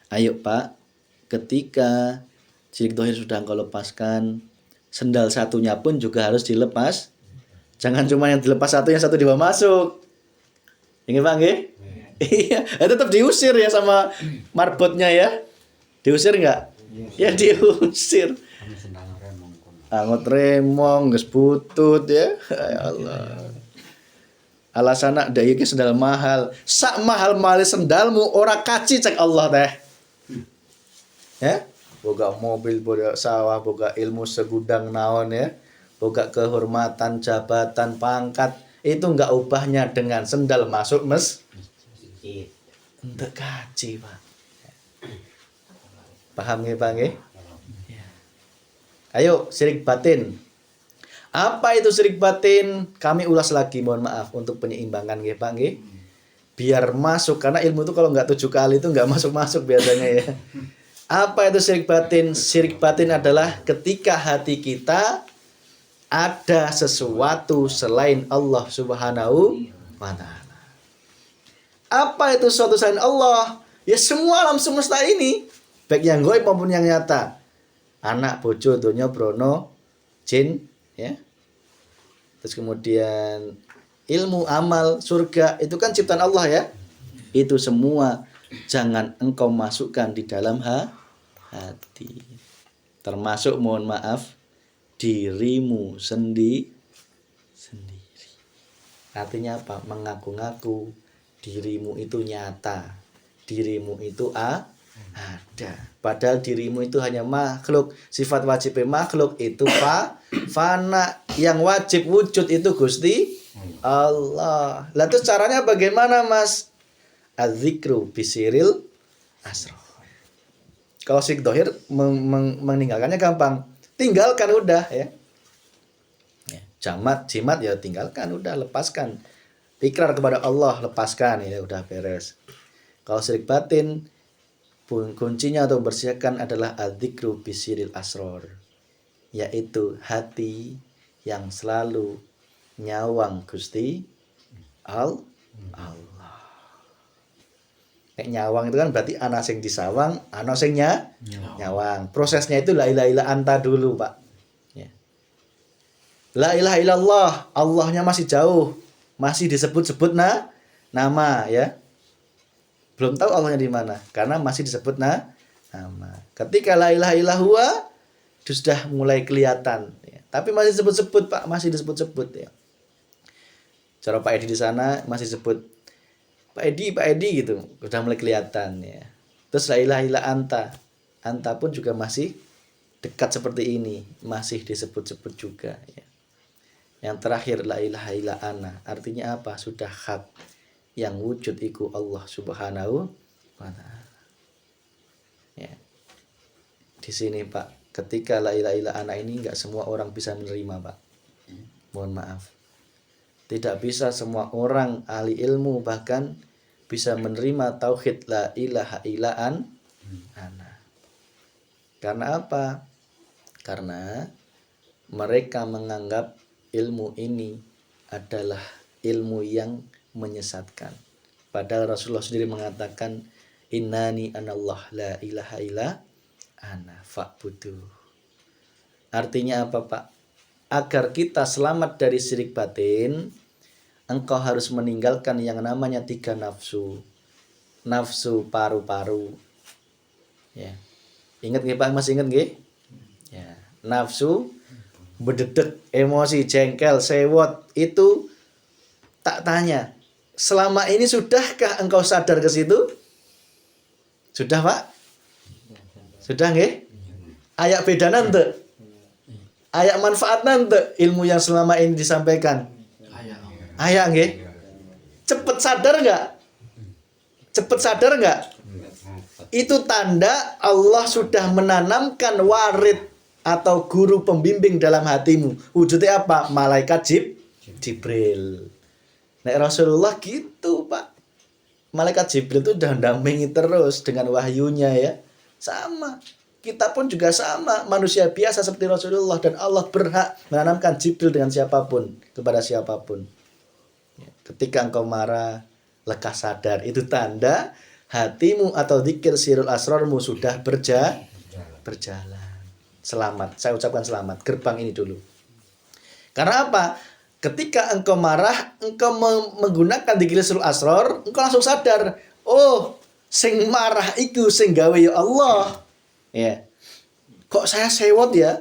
Ayo Pak, ketika Syekh Thohir sudah engkau lepaskan, sendal satunya pun juga harus dilepas. Jangan cuma yang dilepas satu, yang satu dibawa masuk. Ingat Pak nggih? Iya, tetap diusir ya sama marbotnya ya. Diusir enggak? Ya diusir. Angot remong, geus butut ya. Ya Allah. Alasana da iki sendal mahal. Sak mahal-mahal sendalmu ora kaci cek Allah teh. Ya, boga mobil, boga sawah, boga ilmu segudang naon ya. Boga kehormatan, jabatan, pangkat, itu enggak ubahnya dengan sendal masuk masjid. Entek kaji, Pak. Paham nggih, Pak nggih? Ayo, syirik batin. Apa itu syirik batin? Kami ulas lagi, mohon maaf untuk penyeimbangan nggih, Pak nggih. Biar masuk, karena ilmu itu kalau enggak 7 kali itu enggak masuk-masuk biasanya ya. Apa itu syirik batin? Syirik batin adalah ketika hati kita ada sesuatu selain Allah Subhanahu wa ta'ala. Apa itu sesuatu selain Allah? Ya semua alam semesta ini, baik yang gaib maupun yang nyata. Anak, bojo, donya, brono, jin, ya. Terus kemudian ilmu, amal, surga, itu kan ciptaan Allah ya. Itu semua jangan engkau masukkan di dalam hati. Termasuk mohon maaf dirimu sendiri. Artinya apa? Mengaku-ngaku dirimu itu nyata, dirimu itu ada. Padahal dirimu itu hanya makhluk. Sifat wajibnya makhluk itu fana. Yang wajib wujud itu Gusti Allah. Lah terus caranya bagaimana, Mas? Az-zikru bisiril asrar. Kalau Syekh Thohir meninggalkannya gampang. Tinggalkan udah ya. Jimat ya tinggalkan udah, lepaskan. Ikrar kepada Allah, lepaskan ya udah beres. Kalau syirik batin kuncinya atau bersihkan adalah adzikru bisiril asror, yaitu hati yang selalu nyawang Gusti Allah. Nyawang itu kan berarti ana sing disawang, ana sing nyawang. Prosesnya itu la ilaha illa anta dulu, Pak. Ya. La ilaha illallah, Allahnya masih jauh, masih disebut-sebut nama ya. Belum tahu Allahnya di mana karena masih disebut nama. Ketika la ilaha illallah sudah mulai kelihatan ya. Tapi masih disebut-sebut, Pak, masih disebut-sebut ya. Cara Pak Edi di sana masih sebut Pak Edi gitu, udah mulai kelihatan ya. Terus la ilaha illa anta pun juga masih dekat seperti ini, masih disebut-sebut juga ya. Yang terakhir la ilaha illa ana, artinya apa? Sudah hak yang wujud iku Allah Subhanahu wa ta'ala. Ya. Di sini Pak, ketika la ilaha illa ana ini enggak semua orang bisa menerima Pak. Mohon maaf. Tidak bisa semua orang ahli ilmu bahkan bisa menerima tauhid la ilaha illa ana. Karena apa? Karena mereka menganggap ilmu ini adalah ilmu yang menyesatkan. Padahal Rasulullah sendiri mengatakan innani anallah la ilaha illa ana fa'budu. Artinya apa Pak? Agar kita selamat dari syirik batin, engkau harus meninggalkan yang namanya 3 nafsu. Nafsu paru-paru. Ya. Ingat nggih Pak? Masih ingat nggih? Ya. Nafsu berdedek, emosi, jengkel, sewot, itu tak tanya. Selama ini sudahkah engkau sadar ke situ? Sudah Pak? Sudah nggih? Ayak bedana ente? Ayak manfaatna ente ilmu yang selama ini disampaikan? Ayak nggih? Cepet sadar enggak? Cepet sadar enggak? Itu tanda Allah sudah menanamkan warid atau guru pembimbing dalam hatimu. Wujudnya apa? Malaikat Jibril. Nek Rasulullah gitu Pak. Malaikat Jibril itu udah dampingi terus dengan wahyunya ya. Sama. Kita pun juga sama, manusia biasa seperti Rasulullah, dan Allah berhak menanamkan Jibril dengan siapapun, kepada siapapun. Ketika engkau marah, lekas sadar, itu tanda hatimu atau dzikir sirul asrarmu sudah berjalan. Selamat, saya ucapkan selamat, gerbang ini dulu. Karena apa? Ketika engkau marah, engkau menggunakan dzikir sirul asrar, engkau langsung sadar, oh, sing marah iku sing gawe ya Allah. Ya, kok saya sewot ya?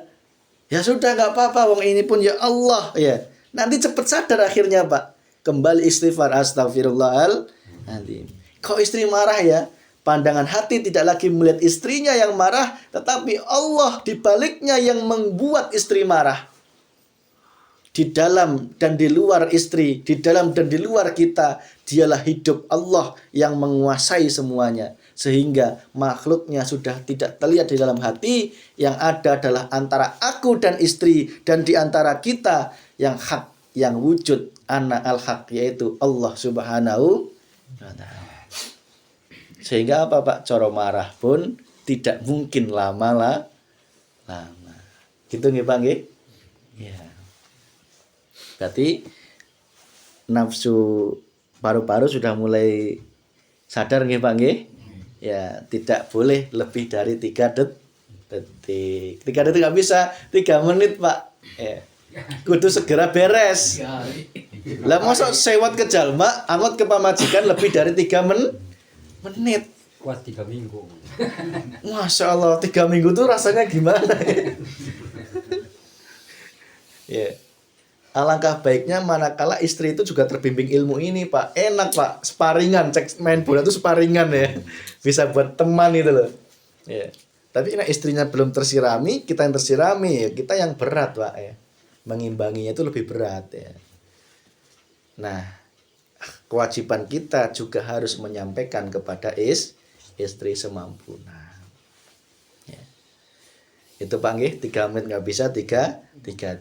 Ya sudah nggak apa-apa, wong ini pun ya Allah ya. Nanti cepet sadar akhirnya Pak. Kembali istighfar, astagfirullahaladzim. Kok istri marah ya? Pandangan hati tidak lagi melihat istrinya yang marah, tetapi Allah di baliknya yang membuat istri marah. Di dalam dan di luar istri, di dalam dan di luar kita, dialah hidup Allah yang menguasai semuanya. Sehingga makhluknya sudah tidak terlihat di dalam hati, yang ada adalah antara aku dan istri, dan di antara kita yang hak, yang wujud, ana al-haq, yaitu Allah Subhanahu wa ta'ala. Sehingga apa Pak? Coro marah pun tidak mungkin lama. Gitu nggih Pak nggih? Ya. Berarti nafsu paru-paru sudah mulai sadar nggih Pak nggih? Ya, tidak boleh lebih dari 3 detik. 3 detik nggak bisa, 3 menit Pak. Ya. Kudu segera beres. Lah mosok sewot ke jalma, angot ke pamajikan lebih dari 3 menit. Kuat 3 minggu. Masya Allah, 3 minggu tuh rasanya gimana ya? Alangkah baiknya manakala istri itu juga terbimbing ilmu ini Pak. Enak Pak, sparingan, cek main bola itu sparingan ya. Bisa buat teman itu loh. Ya. Tapi nah, istrinya belum tersirami, kita yang tersirami ya. Kita yang berat Pak ya. Mengimbanginya itu lebih berat ya. Nah, kewajiban kita juga harus menyampaikan kepada istri semampunya. Ya. Itu Pak nggih, 3 menit nggak bisa, 3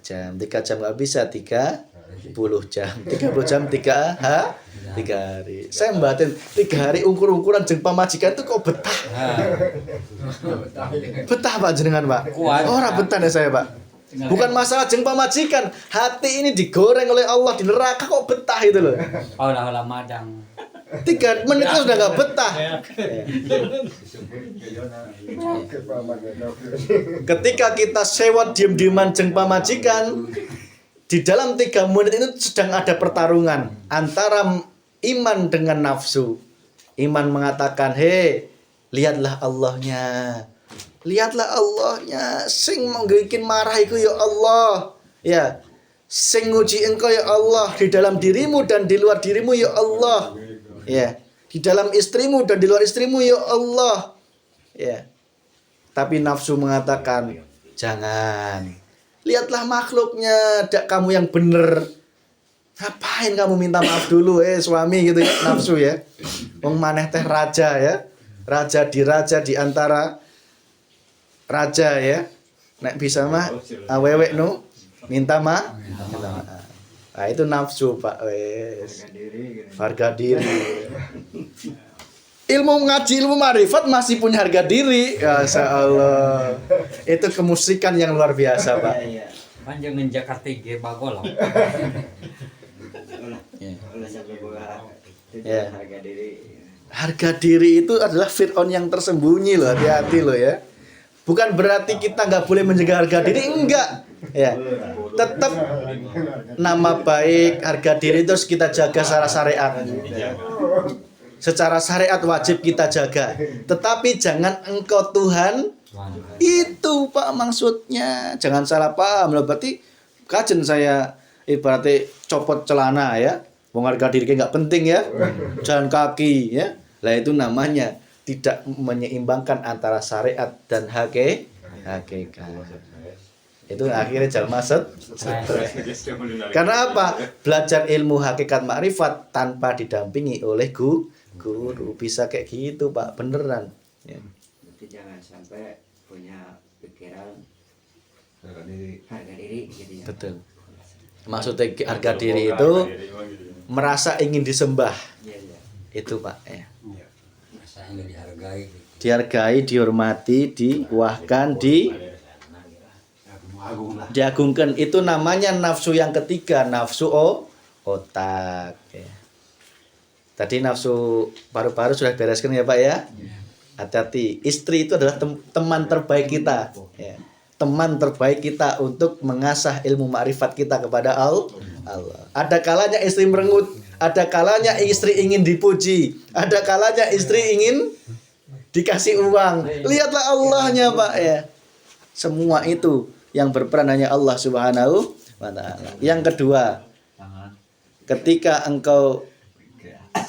jam. 3 jam nggak bisa, 30 jam. 30 jam 3 hari. Saya mbatin 3 hari ukur-ukuran jeung pamajikan itu kok betah. Betah Pak jenengan Pak. Ora betah ya saya Pak. Bukan masalah jeung pamajikan, hati ini digoreng oleh Allah di neraka kok betah itu loh. Olah madang. 3 menit itu sudah nggak betah. Ketika kita sewot diem-dieman jeung pamajikan, di dalam 3 menit itu sedang ada pertarungan antara iman dengan nafsu. Iman mengatakan, hei, lihatlah Allahnya. Lihatlah Allahnya, sing mengbikin marah iku ya Allah. Ya, sing nguji engkau ya Allah di dalam dirimu dan di luar dirimu ya Allah. Ya, di dalam istrimu dan di luar istrimu ya Allah. Ya. Tapi nafsu mengatakan, jangan. Lihatlah makhluknya, dak kamu yang bener. Ngapain kamu minta maaf dulu suami gitu ya, nafsu ya. Wong maneh teh raja ya. Raja di antara raja ya. Nek bisa mah awewek no minta maaf. Nah, itu nafsu Pak wes. Harga diri. Ilmu ngaji, ilmu marifat masih punya harga diri. Ya Allah. Itu kemusikan yang luar biasa Pak. Panjangan Jakarta ge bagol. Ya. Harga diri itu adalah Fir'aun yang tersembunyi loh, hati-hati loh ya. Bukan berarti kita nggak boleh menjaga harga diri, enggak. Ya, tetap nama baik, harga diri itu harus kita jaga secara syariat. Secara syariat wajib kita jaga. Tetapi jangan engkau Tuhan. Itu Pak maksudnya. Jangan salah paham loh. Berarti kajen saya ibaratnya copot celana ya. Wong harga diri nggak penting ya. Jalan kaki ya. Lah itu namanya tidak menyeimbangkan antara syariat dan hakikat. Itu akhirnya jalma stres. Karena apa? Belajar ilmu hakikat makrifat tanpa didampingi oleh guru bisa kayak gitu Pak, beneran. Ya. Jadi jangan sampai punya pikiran harga diri gitu ya. Betul. Maksudnya harga diri itu merasa ingin disembah. Iya, iya. Itu Pak ya. Rasanya dihargai. Dihargai, dihormati, diwahkan, diagungkan. Itu namanya nafsu yang ketiga, nafsu otak ya. Tadi nafsu paru-paru sudah bereskan ya Pak ya. Hati-hati, istri itu adalah teman terbaik kita ya. Teman terbaik kita untuk mengasah ilmu makrifat kita kepada Allah. Ada kalanya istri merengut, ada kalanya istri ingin dipuji, ada kalanya istri ingin dikasih uang. Lihatlah Allahnya Pak ya. Semua itu yang berperan hanya Allah Subhanahu wa taala. Yang kedua, ketika engkau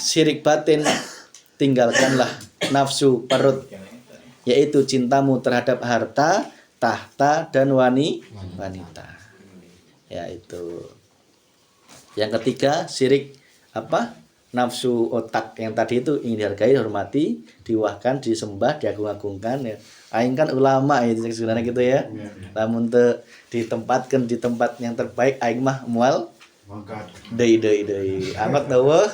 syirik batin, tinggalkanlah nafsu perut, yaitu cintamu terhadap harta, tahta dan wanita. Ya itu. Yang ketiga, syirik apa? Nafsu otak yang tadi itu ingin dihargai, dihormati, diwahkan, disembah, diagung-agungkan ya. Aing kan ulama itu sebenarnya gitu ya. Namun ditempatkan di tempat yang terbaik aing mah mual deui amat dawa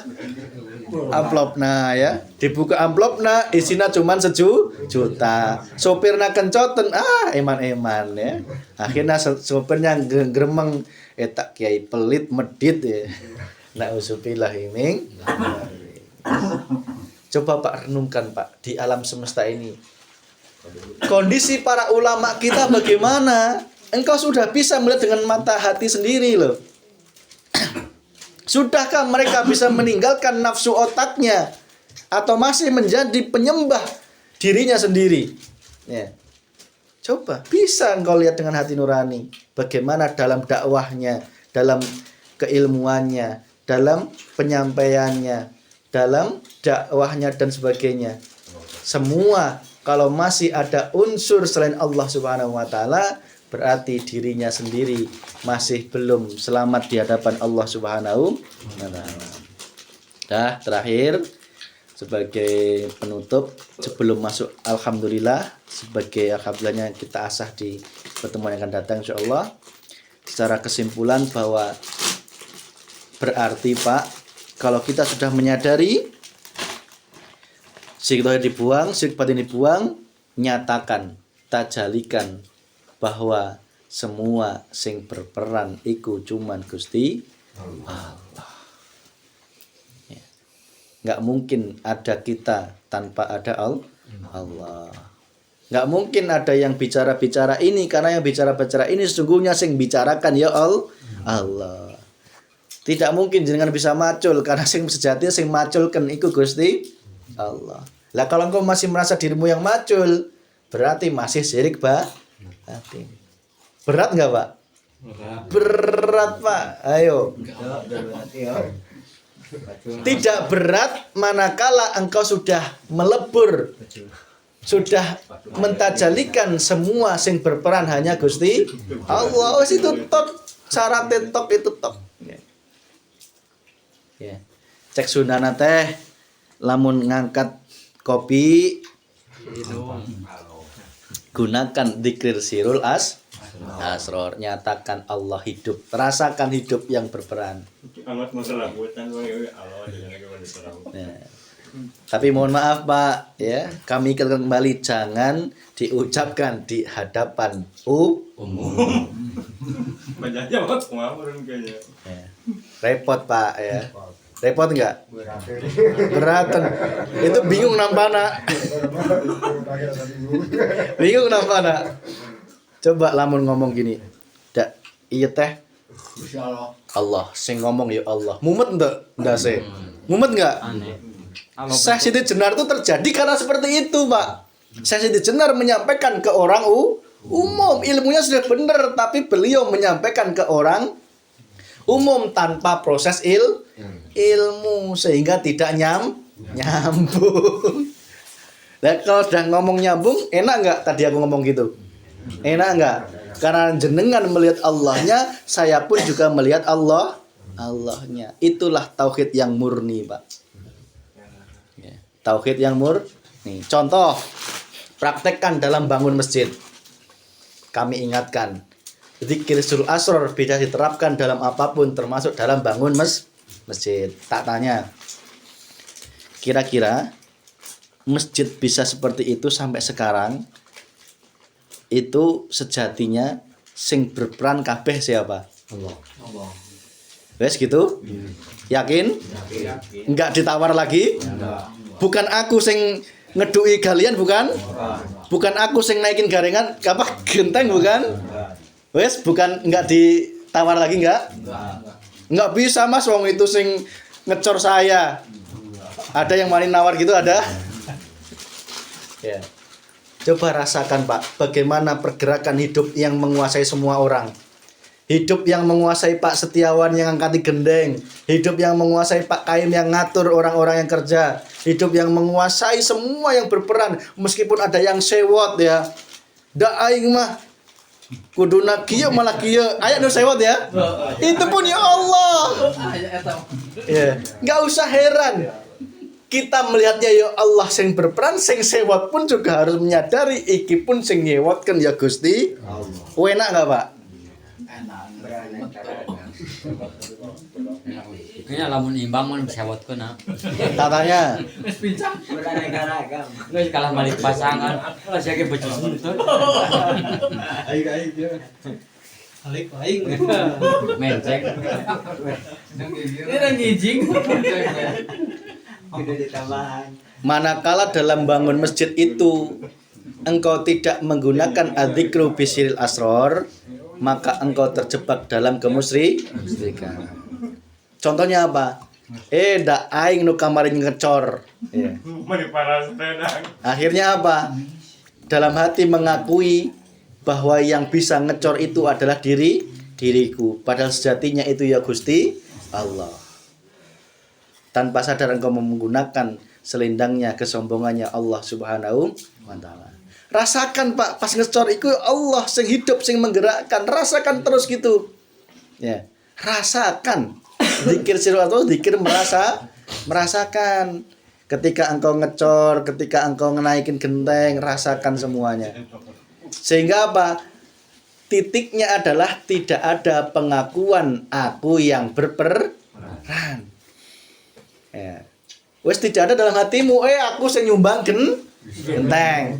amplopna ya. Dibuka amplopna isina cuman sejuta. Sopirna kencoten eman-eman ya. Akhirnya sopirnya gremeng tak kiai pelit medit ya. Nauzubillah iming. Coba Pak renungkan Pak di alam semesta ini. Kondisi para ulama kita bagaimana? Engkau sudah bisa melihat dengan mata hati sendiri loh. Sudahkah mereka bisa meninggalkan nafsu otaknya atau masih menjadi penyembah dirinya sendiri? Ya. Coba bisa engkau lihat dengan hati nurani bagaimana dalam dakwahnya, dalam keilmuannya, dalam penyampaiannya, dalam dakwahnya dan sebagainya. Semua kalau masih ada unsur selain Allah Subhanahu wa taala, berarti dirinya sendiri masih belum selamat di hadapan Allah Subhanahu wa taala. Dah terakhir sebagai penutup sebelum masuk alhamdulillah, sebagai alhamdulillahnya kita asah di pertemuan yang akan datang insyaallah. Secara kesimpulan bahwa berarti Pak, kalau kita sudah menyadari syirik tauhid dibuang, syirik batin dibuang, nyatakan, tajalikan bahwa semua sing berperan iku cuman Gusti Allah. Ya. Nggak mungkin ada kita tanpa ada Allah. Nggak mungkin ada yang bicara-bicara ini, karena yang bicara-bicara ini sesungguhnya sing bicarakan ya Allah. Tidak mungkin jenengan bisa macul, karena sing sejatinya sing maculkan iku Gusti Allah. Lah kalau engkau masih merasa dirimu yang macul, berarti masih syirik batin. Berat nggak Pak? Berat Pak. Ayo. Tidak berat manakala engkau sudah melebur, sudah mentajalikan semua sing berperan hanya Gusti Allah. Wis itu tok, syarat tok itu tok. Ya. Cek sunana teh lamun ngangkat kopi gunakan dzikir sirul asror, nyatakan Allah hidup, rasakan hidup yang berperan. Nah, tapi mohon maaf Pak, ya kami kembali jangan diucapkan di hadapan umum. Ya. Repot Pak ya. Repot enggak? Beratan. Itu bingung nampana. Bingung nampana. Coba lamun ngomong gini. Dak, iya teh. Allah, sing ngomong ya Allah. Mumet enggak? Enggak sih. Mumet enggak? Syekh Siti Jenar itu terjadi karena seperti itu, Pak. Syekh Siti Jenar menyampaikan ke orang umum, ilmunya sudah benar, tapi beliau menyampaikan ke orang umum tanpa proses ilmu sehingga tidak nyambung. Nah, kalau sudah ngomong nyambung, enak nggak tadi aku ngomong gitu? Enak nggak? Karena jenengan melihat Allahnya, saya pun juga melihat Allahnya. Itulah tauhid yang murni, Pak. Ya, tauhid yang murni. Contoh, praktekkan dalam bangun masjid. Kami ingatkan, dzikir sul asror bisa diterapkan dalam apapun, termasuk dalam bangun masjid. Tak tanya, kira-kira masjid bisa seperti itu sampai sekarang? Itu sejatinya sing berperan kabeh siapa? Allah. Wes gitu? Yakin? Enggak ditawar lagi? Bukan aku sing ngedui kalian, bukan? Bukan aku sing naikin garengan apa genteng, bukan? Wes bukan, enggak ditawar lagi, enggak? Enggak bisa Mas, wong itu sing ngecor saya. Ada yang wani nawar gitu, ada? Ya. Coba rasakan Pak, bagaimana pergerakan hidup yang menguasai semua orang. Hidup yang menguasai Pak Setiawan yang angkati gendeng. Hidup yang menguasai Pak Kaim yang ngatur orang-orang yang kerja. Hidup yang menguasai semua yang berperan. Meskipun ada yang sewot ya. Da aing mah kuduna kieu malah kieu. Aya nu sewot ya. Itu pun ya Allah. Ya, enggak usah heran. Kita melihatnya ya Allah sing berperan, sing sewot pun juga harus menyadari iki pun sing nyewotkeun ya Gusti Allah. Enak enggak, Pak? Kayaknya lamun imbang mun sewotkeun nah. Tatanya. Wis pincang. Geus kalah balik pasangan. Lah sia ge becus nuntut. Aing dia. Alik aing. Mencek. Ini nang ngijing. Manakala dalam bangun masjid itu engkau tidak menggunakan adzikru bisiril asror, maka engkau terjebak dalam kemusyrikan. Contohnya apa? Da aing nu kamarin ngecor. Ya. Akhirnya apa? Dalam hati mengakui bahwa yang bisa ngecor itu adalah diriku, padahal sejatinya itu ya Gusti Allah. Tanpa sadar engkau menggunakan selendangnya kesombongannya Allah Subhanahu wa taala. Rasakan Pak, pas ngecor itu Allah sing hidup sing menggerakkan, rasakan terus gitu. Ya, rasakan. Zikir sirul atau zikir merasakan. Ketika engkau ngecor, ketika engkau ngenaikin genteng, rasakan semuanya. Sehingga apa? Titiknya adalah tidak ada pengakuan aku yang berperan. Ya. Wes tidak ada dalam hatimu, aku sing nyumbang genteng.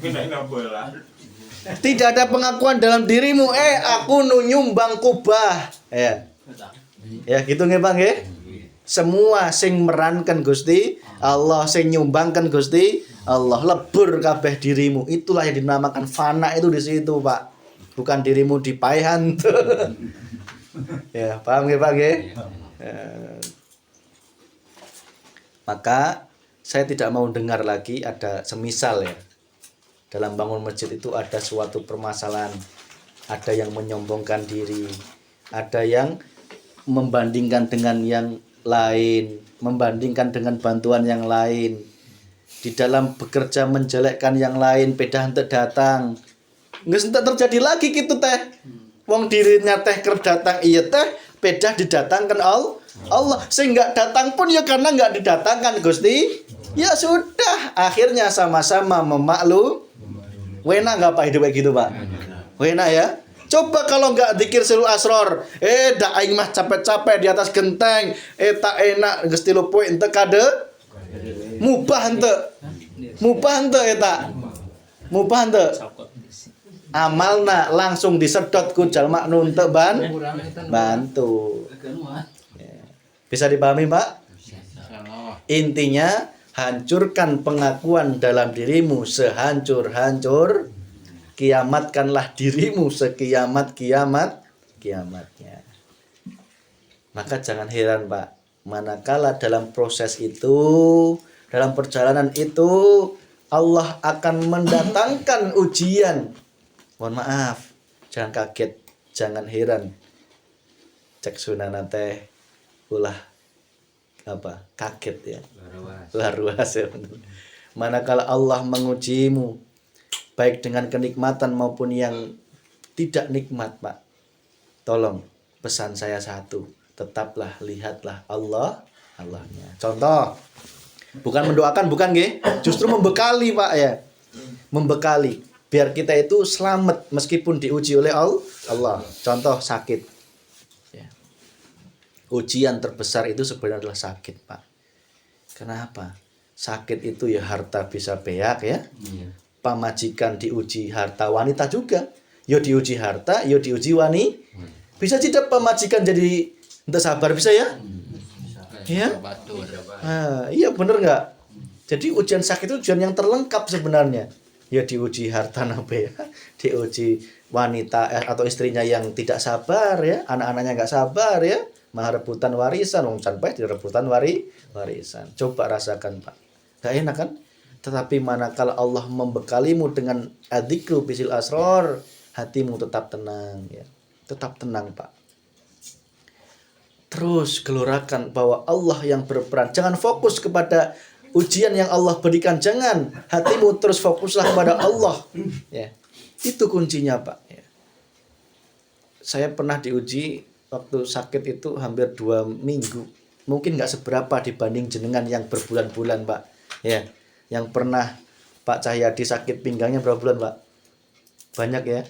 Tidak ada pengakuan dalam dirimu, aku nu nyumbang kubah. Ya. Ya gitu nggih Bang nggih. Semua sing merankan Gusti Allah, sing nyumbangkan Gusti Allah, lebur kabeh dirimu. Itulah yang dinamakan fana itu di situ, Pak. Bukan dirimu dipaehan. Ya, paham nggih Pak nggih? Maka saya tidak mau dengar lagi ada semisal ya. Dalam bangun masjid itu ada suatu permasalahan. Ada yang menyombongkan diri, ada yang membandingkan dengan yang lain, membandingkan dengan bantuan yang lain, di dalam bekerja menjelekkan yang lain, pedah henteu datang. Geus henteu terjadi lagi gitu teh. Wong dirinya teh keur datang iya teh, pedah didatangkan Allah. Sehingga datang pun ya karena enggak didatangkan Gusti. Ya sudah, akhirnya sama-sama wena enggak Pak hidup kayak gitu, Pak? Wena ya. Coba kalau enggak zikir silul asror, dak aing mah capek-capek di atas genteng, tak enak geus 3 poe henteu kade. Mubah henteu eta. Mubah henteu. Amalna langsung disedot ku jalma nu henteu bantu. Bisa dipahami, Pak? Intinya hancurkan pengakuan dalam dirimu sehancur-hancur, kiamatkanlah dirimu sekiamatnya. Maka jangan heran, Pak, manakala dalam proses itu, dalam perjalanan itu Allah akan mendatangkan ujian. Mohon maaf, jangan kaget, jangan heran. Cek sunana teh ulah kaget ya. Luar ruas ya. Manakala Allah mengujimu baik dengan kenikmatan maupun yang tidak nikmat, Pak. Tolong pesan saya satu, tetaplah lihatlah Allahnya. Contoh, bukan mendoakan, bukan nggih, justru membekali, Pak ya. Membekali biar kita itu selamat meskipun diuji oleh Allah. Contoh sakit. Ya. Ujian terbesar itu sebenarnya adalah sakit, Pak. Kenapa? Sakit itu ya harta bisa beak ya. Pamajikan diuji harta, wanita juga. Yo diuji harta, yo diuji Bisa tidak pamajikan jadi entah sabar bisa ya? Iya. Iya bener nggak? Jadi ujian sakit itu ujian yang terlengkap sebenarnya. Ya diuji harta nabe ya, diuji wanita atau istrinya yang tidak sabar ya, anak-anaknya nggak sabar ya, malah rebutan warisan, wong sampai di rebutan warisan. Coba rasakan, Pak. Gak enak kan? Tetapi manakala Allah membekalimu dengan adzikru bisil asror, hatimu tetap tenang ya. Tetap tenang, Pak. Terus gelorakan bahwa Allah yang berperan. Jangan fokus kepada ujian yang Allah berikan, jangan. Hatimu terus fokuslah kepada Allah. Ya. Itu kuncinya, Pak. Ya. Saya pernah diuji waktu sakit itu hampir 2 minggu. Mungkin nggak seberapa dibanding jenengan yang berbulan-bulan, Pak. Ya. Yang pernah Pak Cahyadi sakit pinggangnya berapa bulan, Pak? Banyak ya.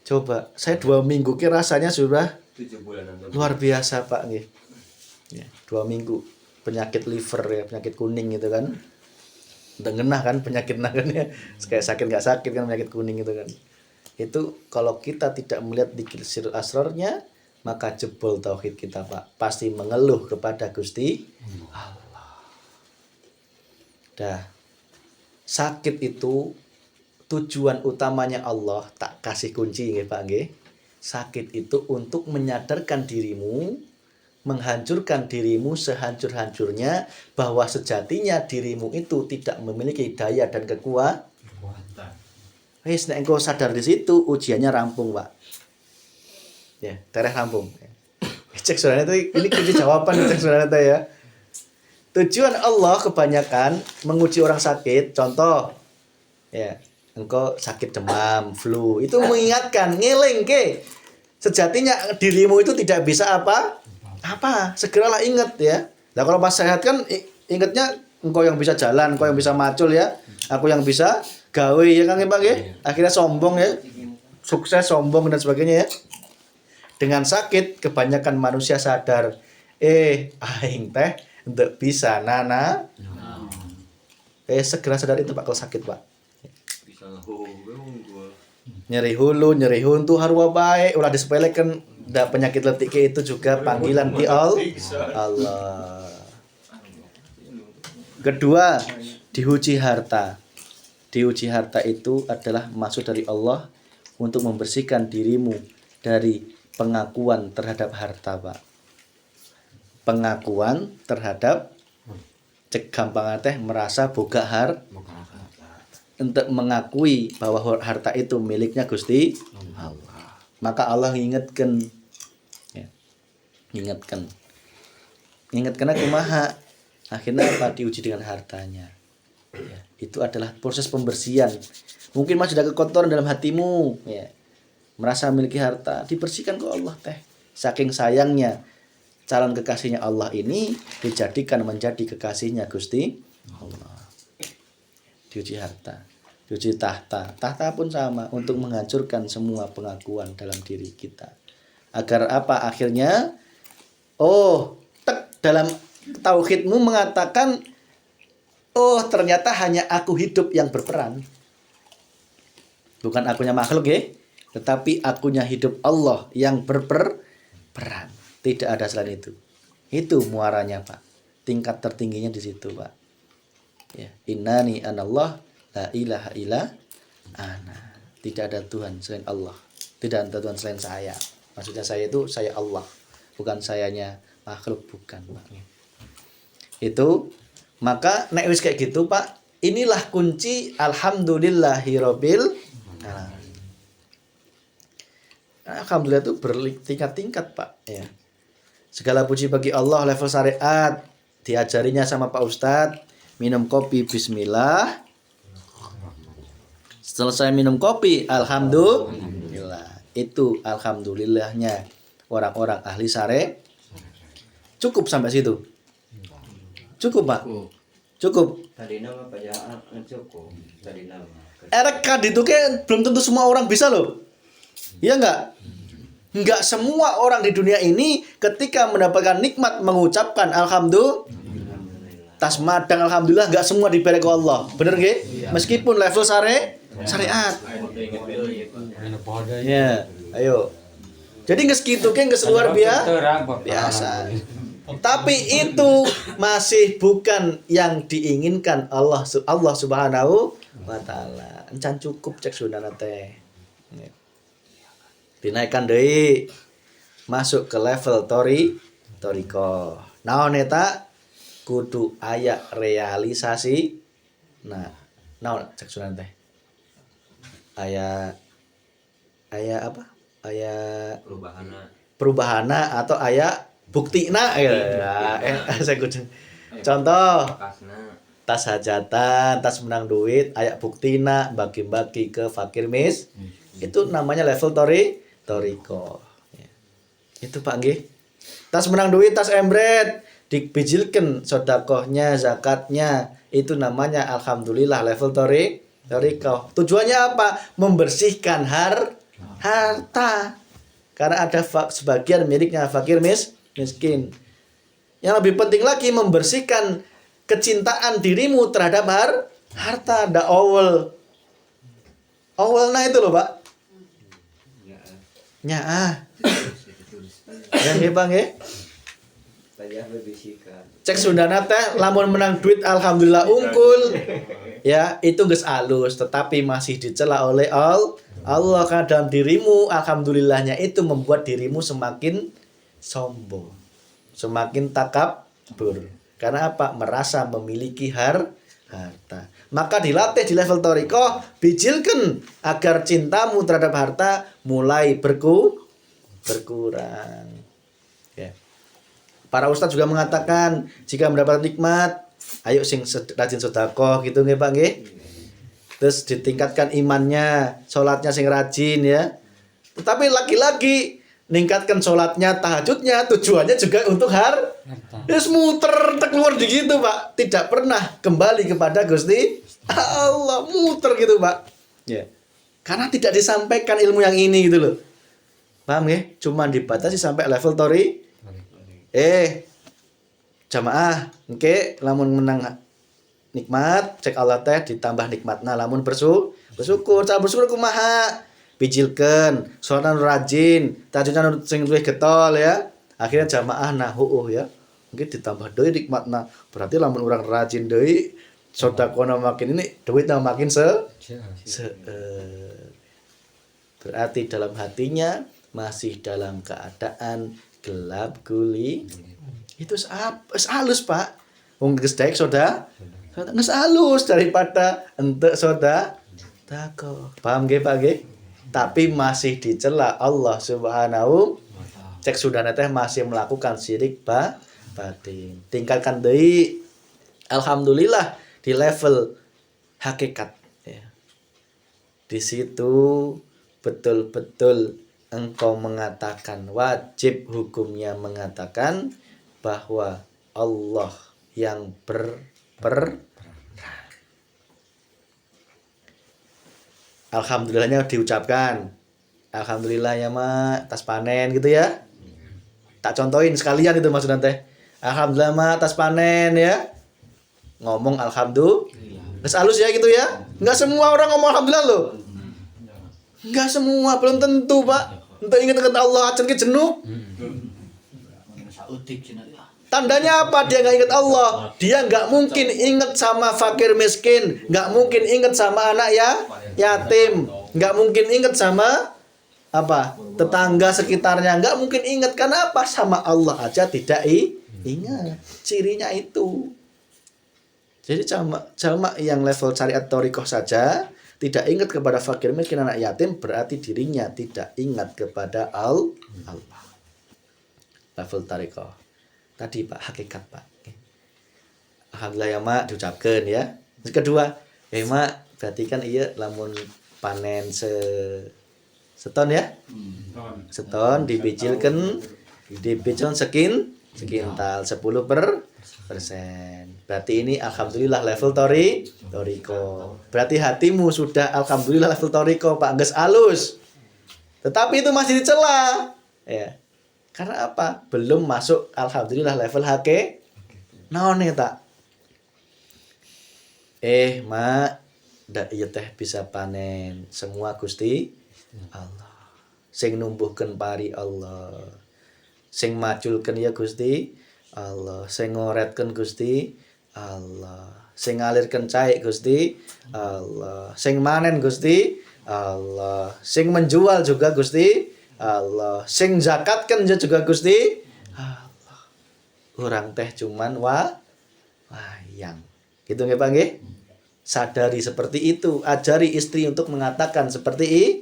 Coba, saya 2 minggu rasanya sudah 7 bulan luar biasa, Pak. Ya, 2 minggu. Penyakit liver ya, penyakit kuning gitu kan. Udah ngenah kan penyakit nagannya. Kayak sakit nggak sakit kan penyakit kuning gitu kan. Itu kalau kita tidak melihat di sirul asrornya, maka jebol tauhid kita, Pak. Pasti mengeluh kepada Gusti Allah. Dah. Sakit itu tujuan utamanya Allah tak kasih kunci nggih, Pak nggih. Sakit itu untuk menyadarkan dirimu, menghancurkan dirimu sehancur-hancurnya bahwa sejatinya dirimu itu tidak memiliki daya dan kekuatan. Wis nek engko sadar di situ ujiannya rampung, Pak. Ya, tereh rampung. Cek saudara itu ini kunci jawaban cek saudara ya. Tujuan Allah kebanyakan menguji orang sakit. Contoh ya, engkau sakit demam, flu, itu mengingatkan, ngeling ke. Sejatinya dirimu itu tidak bisa apa? Segeralah ingat ya. Nah kalau pas sehat kan ingatnya engkau yang bisa jalan, engkau yang bisa macul ya, aku yang bisa gawe ya kan Pak ya. Akhirnya sombong ya, sukses sombong dan sebagainya ya. Dengan sakit kebanyakan manusia sadar, aing teh untuk bisa nana. Segera sadar itu Pak kalau sakit, Pak. Nyeri hulu, nyeri huntu harwa baik, ulah disepelekan. Da penyakit letih itu juga panggilan di Allah. Kedua, diuji harta. Diuji harta itu adalah maksud dari Allah untuk membersihkan dirimu dari pengakuan terhadap harta, Pak. Pengakuan terhadap cek gampang teh merasa boga untuk mengakui bahwa harta itu miliknya Gusti Allah. Maka Allah ingatkan Ingat kena kumaha. Akhirnya apa? Diuji dengan hartanya. Ya, itu adalah proses pembersihan. Mungkin masih ada kekotoran dalam hatimu, ya. Merasa memiliki harta, dibersihkan ke Allah teh. Saking sayangnya calon kekasihnya Allah ini dijadikan menjadi kekasihnya Gusti Allah. Diuji harta, diuji tahta. Tahta pun sama untuk menghancurkan semua pengakuan dalam diri kita. Agar apa? Akhirnya dalam tauhidmu mengatakan, oh ternyata hanya aku hidup yang berperan. Bukan akunya makhluk ya, tetapi akunya hidup Allah yang berperan. Tidak ada selain itu. Itu muaranya Pak. Tingkat tertingginya di situ Pak. Ya, innani anallah la ilaha illa ana. Tidak ada Tuhan selain Allah. Tidak ada Tuhan selain saya. Maksudnya saya itu saya Allah, bukan sayanya makhluk, bukan Pak. Itu maka nek wis kayak gitu Pak, inilah kunci alhamdulillahirabbil alamin. Alhamdulillah itu bertingkat-tingkat Pak ya. Segala puji bagi Allah, level syariat diajarinya sama Pak Ustadz. Minum kopi bismillah. Selesai minum kopi alhamdulillah. Itu alhamdulillahnya orang-orang ahli syariat. Cukup sampai situ. Cukup Pak. Cukup. Tadi nama Pak Jaa cukup. Tadi nama. RK itu kan belum tentu semua orang bisa loh. Iya enggak? Enggak semua orang di dunia ini ketika mendapatkan nikmat mengucapkan alhamdulillah. Tasmadang alhamdulillah, enggak semua diberi ke Allah. Bener nggih? Meskipun level syariat. Ya, ayo. Jadi geus kitu ge geus luar biasa. Tapi itu masih bukan yang diinginkan Allah Subhanahu wa taala. Encan cukup cek sunana teh. Dinaikkan deui masuk ke level toriko. Naon eta? Kudu aya realisasi. Nah, naon cek sunana teh? Aya apa? Aya perubahanna atau aya buktina saya kucing. Contoh tas hajatan, tas menang duit, aya buktina bagi-bagi ke fakir itu namanya level toriko ya. Itu Pak nggih. Tas menang duit, tas embret dibijilkeun sedekahnya, zakatnya, itu namanya alhamdulillah level toriko. Tujuannya apa? Membersihkan harta. Karena ada sebagian miliknya fakir miskin. Yang lebih penting lagi membersihkan kecintaan dirimu terhadap harta. Ada awalnya itu loh Pak. Nyaah. Yang Bang ya. Cek Sundana teh lamun menang duit alhamdulillah unggul. Ya, itu geus alus tetapi masih dicela oleh Allah karena dalam dirimu alhamdulillahnya itu membuat dirimu semakin sombong, semakin takabur. Karena apa? Merasa memiliki harta. Maka dilatih di level toriko, bijilkan agar cintamu terhadap harta mulai berkurang. Ya. Para ustadz juga mengatakan jika mendapat nikmat, ayo sing rajin sedekah gitu nggih Pak nggih. Terus ditingkatkan imannya, sholatnya sing rajin ya. Tetapi lagi-lagi ningkatkan sholatnya, tahajudnya, tujuannya juga untuk harta. Terus muter keluar di gitu Pak, tidak pernah kembali kepada Gusti Allah, muter gitu Pak. Ya, karena tidak disampaikan ilmu yang ini gitu loh. Paham ya? Cuman dibatasi sampai level jamaah, oke, lamun menang nikmat, cek Allah teh ditambah nikmatna lamun bersyukur. Cara bersyukur kumaha? Bijilkeun, sholat rajin, tahajudna sing luwih getol ya. Akhirnya jamaah ya. Mungkin ditambah deui nikmatna. Berarti lamun urang rajin deui, sedekahna makin ini, duitna makin berarti dalam hatinya masih dalam keadaan gelap guli. Itu halus Pak. Wong geus daek geus halus daripada ente sedekah. Paham nggih Pak nggih? Tapi masih dicela Allah Subhanahu. Cek Sundana teh masih melakukan syirik batin. Tingkatkan deui alhamdulillah di level hakikat ya. Di situ betul-betul engkau mengatakan, wajib hukumnya mengatakan bahwa Allah yang alhamdulillahnya diucapkan. Alhamdulillah ya mak, atas panen gitu ya. Tak contohin sekalian itu maksudnya teh. Alhamdulillah mak, atas panen ya. Ngomong alhamdulillah. Terus halus ya gitu ya. Enggak semua orang ngomong alhamdulillah loh. Enggak semua, belum tentu pak. Untuk ingat-ingat Allah acan ke jenuh. Tandanya apa? Dia nggak ingat Allah. Dia nggak mungkin ingat sama fakir miskin, nggak mungkin ingat sama anak ya yatim, nggak mungkin ingat sama apa tetangga sekitarnya, nggak mungkin ingat. Karena apa? Sama Allah aja tidak ingat. Cirinya itu. Jadi cuma yang level syariat thariqah saja tidak ingat kepada fakir miskin anak yatim, berarti dirinya tidak ingat kepada Allah. Level thariqah. Tadi Pak, hakikat Pak. Alhamdulillah ya mak, diucapkan ya. Terus kedua, mak, berarti kan iya lamun panen seton ya. Seton dibicilkan sekintal 10%. Berarti ini alhamdulillah level thariqah. Berarti hatimu sudah alhamdulillah level thariqah Pak, geus alus. Tetapi itu masih dicela. Ya. Karena apa? Belum masuk alhamdulillah level hake. Naon tak? Mak, dak ieu teh bisa panen semua Gusti Allah. Sing numbuhkeun pari Allah. Sing maculkeun ya Gusti Allah. Sing ngoretkeun Gusti Allah. Sing ngalirkeun cai Gusti Allah. Sing manen Gusti Allah. Sing menjual juga Gusti Allah, sing zakatkan juga Gusti Allah. Orang teh cuman wayang. Gitu nggih Pak nggih? Sadari seperti itu, ajari istri untuk mengatakan seperti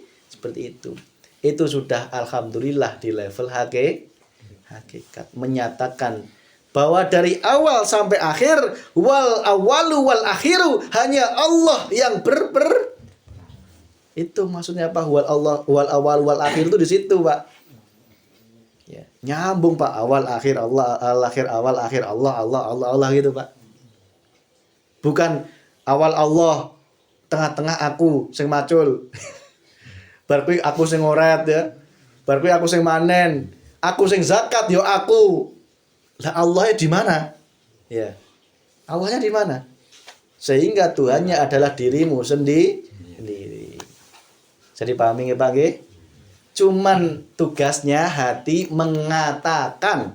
itu. Itu sudah alhamdulillah di level hakikat, menyatakan bahwa dari awal sampai akhir wal awalu wal akhiru hanya Allah yang itu maksudnya apa? Wal awal wal akhir itu di situ, Pak. Ya, nyambung Pak, awal akhir Allah, akhir awal akhir Allah gitu, Pak. Bukan awal Allah, tengah-tengah aku sing macul. Bar kuwi aku sing ngoret ya. Bar kuwi aku sing manen. Aku sing zakat yo aku. Lah Allahnya di mana? Ya. Allahnya di mana? Sehingga Tuhannya adalah dirimu sendiri. Jadi pahami nggih Pak nggih? Cuman tugasnya hati mengatakan.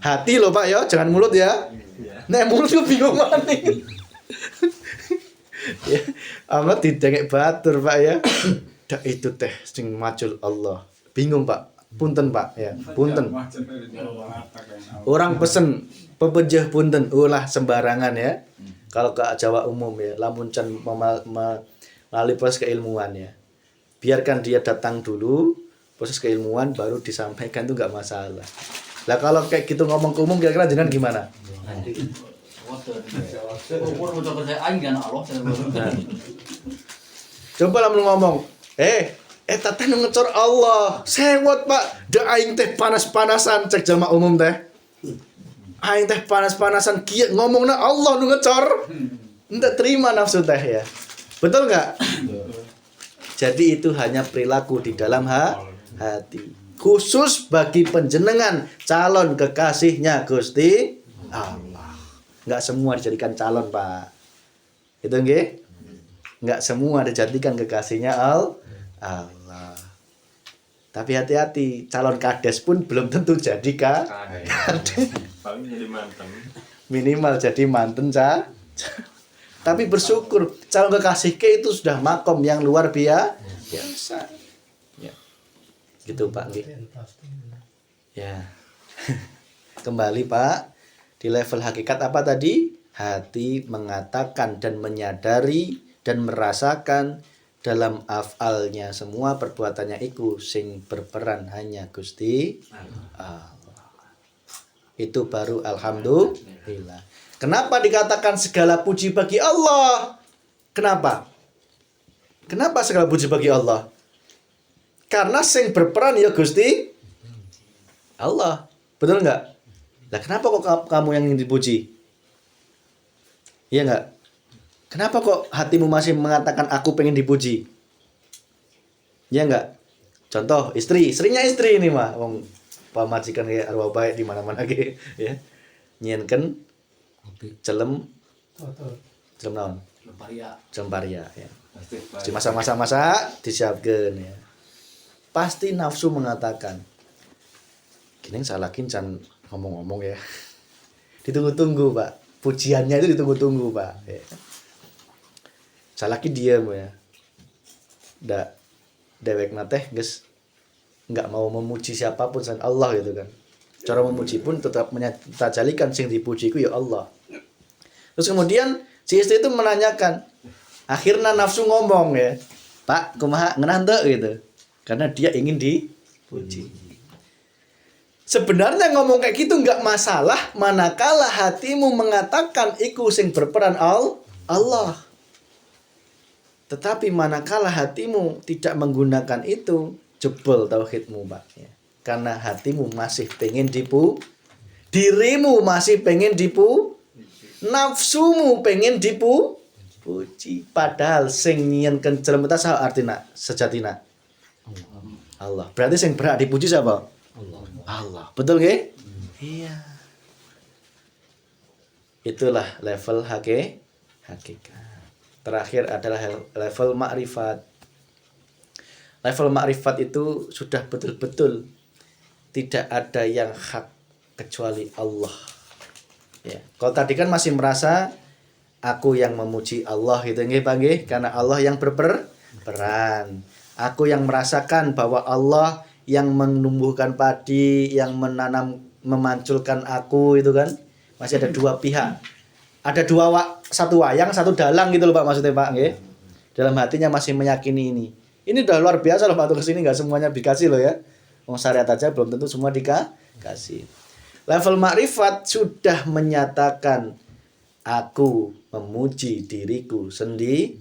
Hati loh Pak ya, jangan mulut ya. Nek mulut ku bingung maneh. Ya, amat didengek batur Pak ya. Dak itu teh sing macul Allah. Bingung Pak. Punten Pak ya, punten. Orang pesen pepejeh punten ulah sembarangan ya. Kalau ke Jawa umum ya, lamun can melalui proses keilmuan ya. Biarkan dia datang dulu, proses keilmuan baru disampaikan itu enggak masalah. Lah kalau kayak gitu ngomong ke umum kira-kira jenengan gimana? Coba lamun ngomong, tata nu ngecor Allah. Sewot Pak, da aing teh panas-panasan cek jamaah umum teh. Aing teh panas-panasan kieu ngomongna Allah nu ngecor. Ente terima nafsu teh ya. Betul enggak? Jadi itu hanya perilaku di dalam hati. Khusus bagi penjenengan calon kekasihnya Gusti Allah. Enggak semua dijadikan calon, Pak. Itu nggih? Enggak semua dijadikan kekasihnya Allah. Tapi hati-hati, calon kades pun belum tentu jadi kades. Paling jadi manten. Minimal jadi manten Tapi bersyukur calon kekasih ke itu sudah makom yang luar biasa. Ya. Gitu Pak. Ya. Kembali Pak, di level hakikat apa tadi? Hati mengatakan dan menyadari dan merasakan dalam afalnya semua perbuatannya iku sing berperan hanya Gusti Allah. Itu baru alhamdulillah. Kenapa dikatakan segala puji bagi Allah? Kenapa? Kenapa segala puji bagi Allah? Karena sing berperan ya Gusti Allah. Betul nggak? Lah kenapa kok kamu yang ingin dipuji? Iya nggak? Kenapa kok hatimu masih mengatakan aku pengen dipuji? Iya nggak? Contoh istrinya istri ini mah, wong pamajikan kayak arwah baik di mana-mana ge, ya. Nyienkeun celem naon? Celem paria ya. Di masa-masa disiapkeun ya. Pasti nafsu mengatakan, gini salakin can ngomong-ngomong ya. Ditunggu-tunggu, Pak. Pujiannya itu ditunggu-tunggu, Pak. Ya. Salaki diam ya. Dewek teh guys nggak mau memuji siapapun selain Allah gitu kan. Cara memuji pun tetap mentajalikan sing dipuji ku ya Allah. Terus kemudian si istri itu menanyakan, akhirnya nafsu ngomong ya, Pak kumaha ngeunah teu gitu. Karena dia ingin dipuji. Sebenarnya ngomong kayak gitu nggak masalah manakala hatimu mengatakan iku sing berperan Allah. Tetapi manakala hatimu tidak menggunakan itu, jebol tauhidmu, Pak. Ya. Karena hatimu masih pengen dirimu masih pengen nafsumu pengen puji. Padahal sing nyienkeun celem eta saha artina sejatina? Allah. Berarti sing berhak dipuji siapa? Allah. Betul nggih? Iya. Itulah level hakikat. Terakhir adalah level makrifat. Level makrifat itu sudah betul-betul tidak ada yang hak kecuali Allah. Ya. Kalau tadi kan masih merasa aku yang memuji Allah gitu nggih Pak nggih, karena Allah yang berperan. Aku yang merasakan bahwa Allah yang menumbuhkan padi, yang memanculkan aku itu kan. Masih ada dua pihak. Ada satu wayang, satu dalang gitu loh Pak maksudnya Pak nggih. Dalam hatinya masih meyakini ini. Ini udah luar biasa loh Pak tuh kesini nggak semuanya dikasih loh ya. Wong syariat aja belum tentu semua dikasih. Level makrifat sudah menyatakan aku memuji diriku sendiri.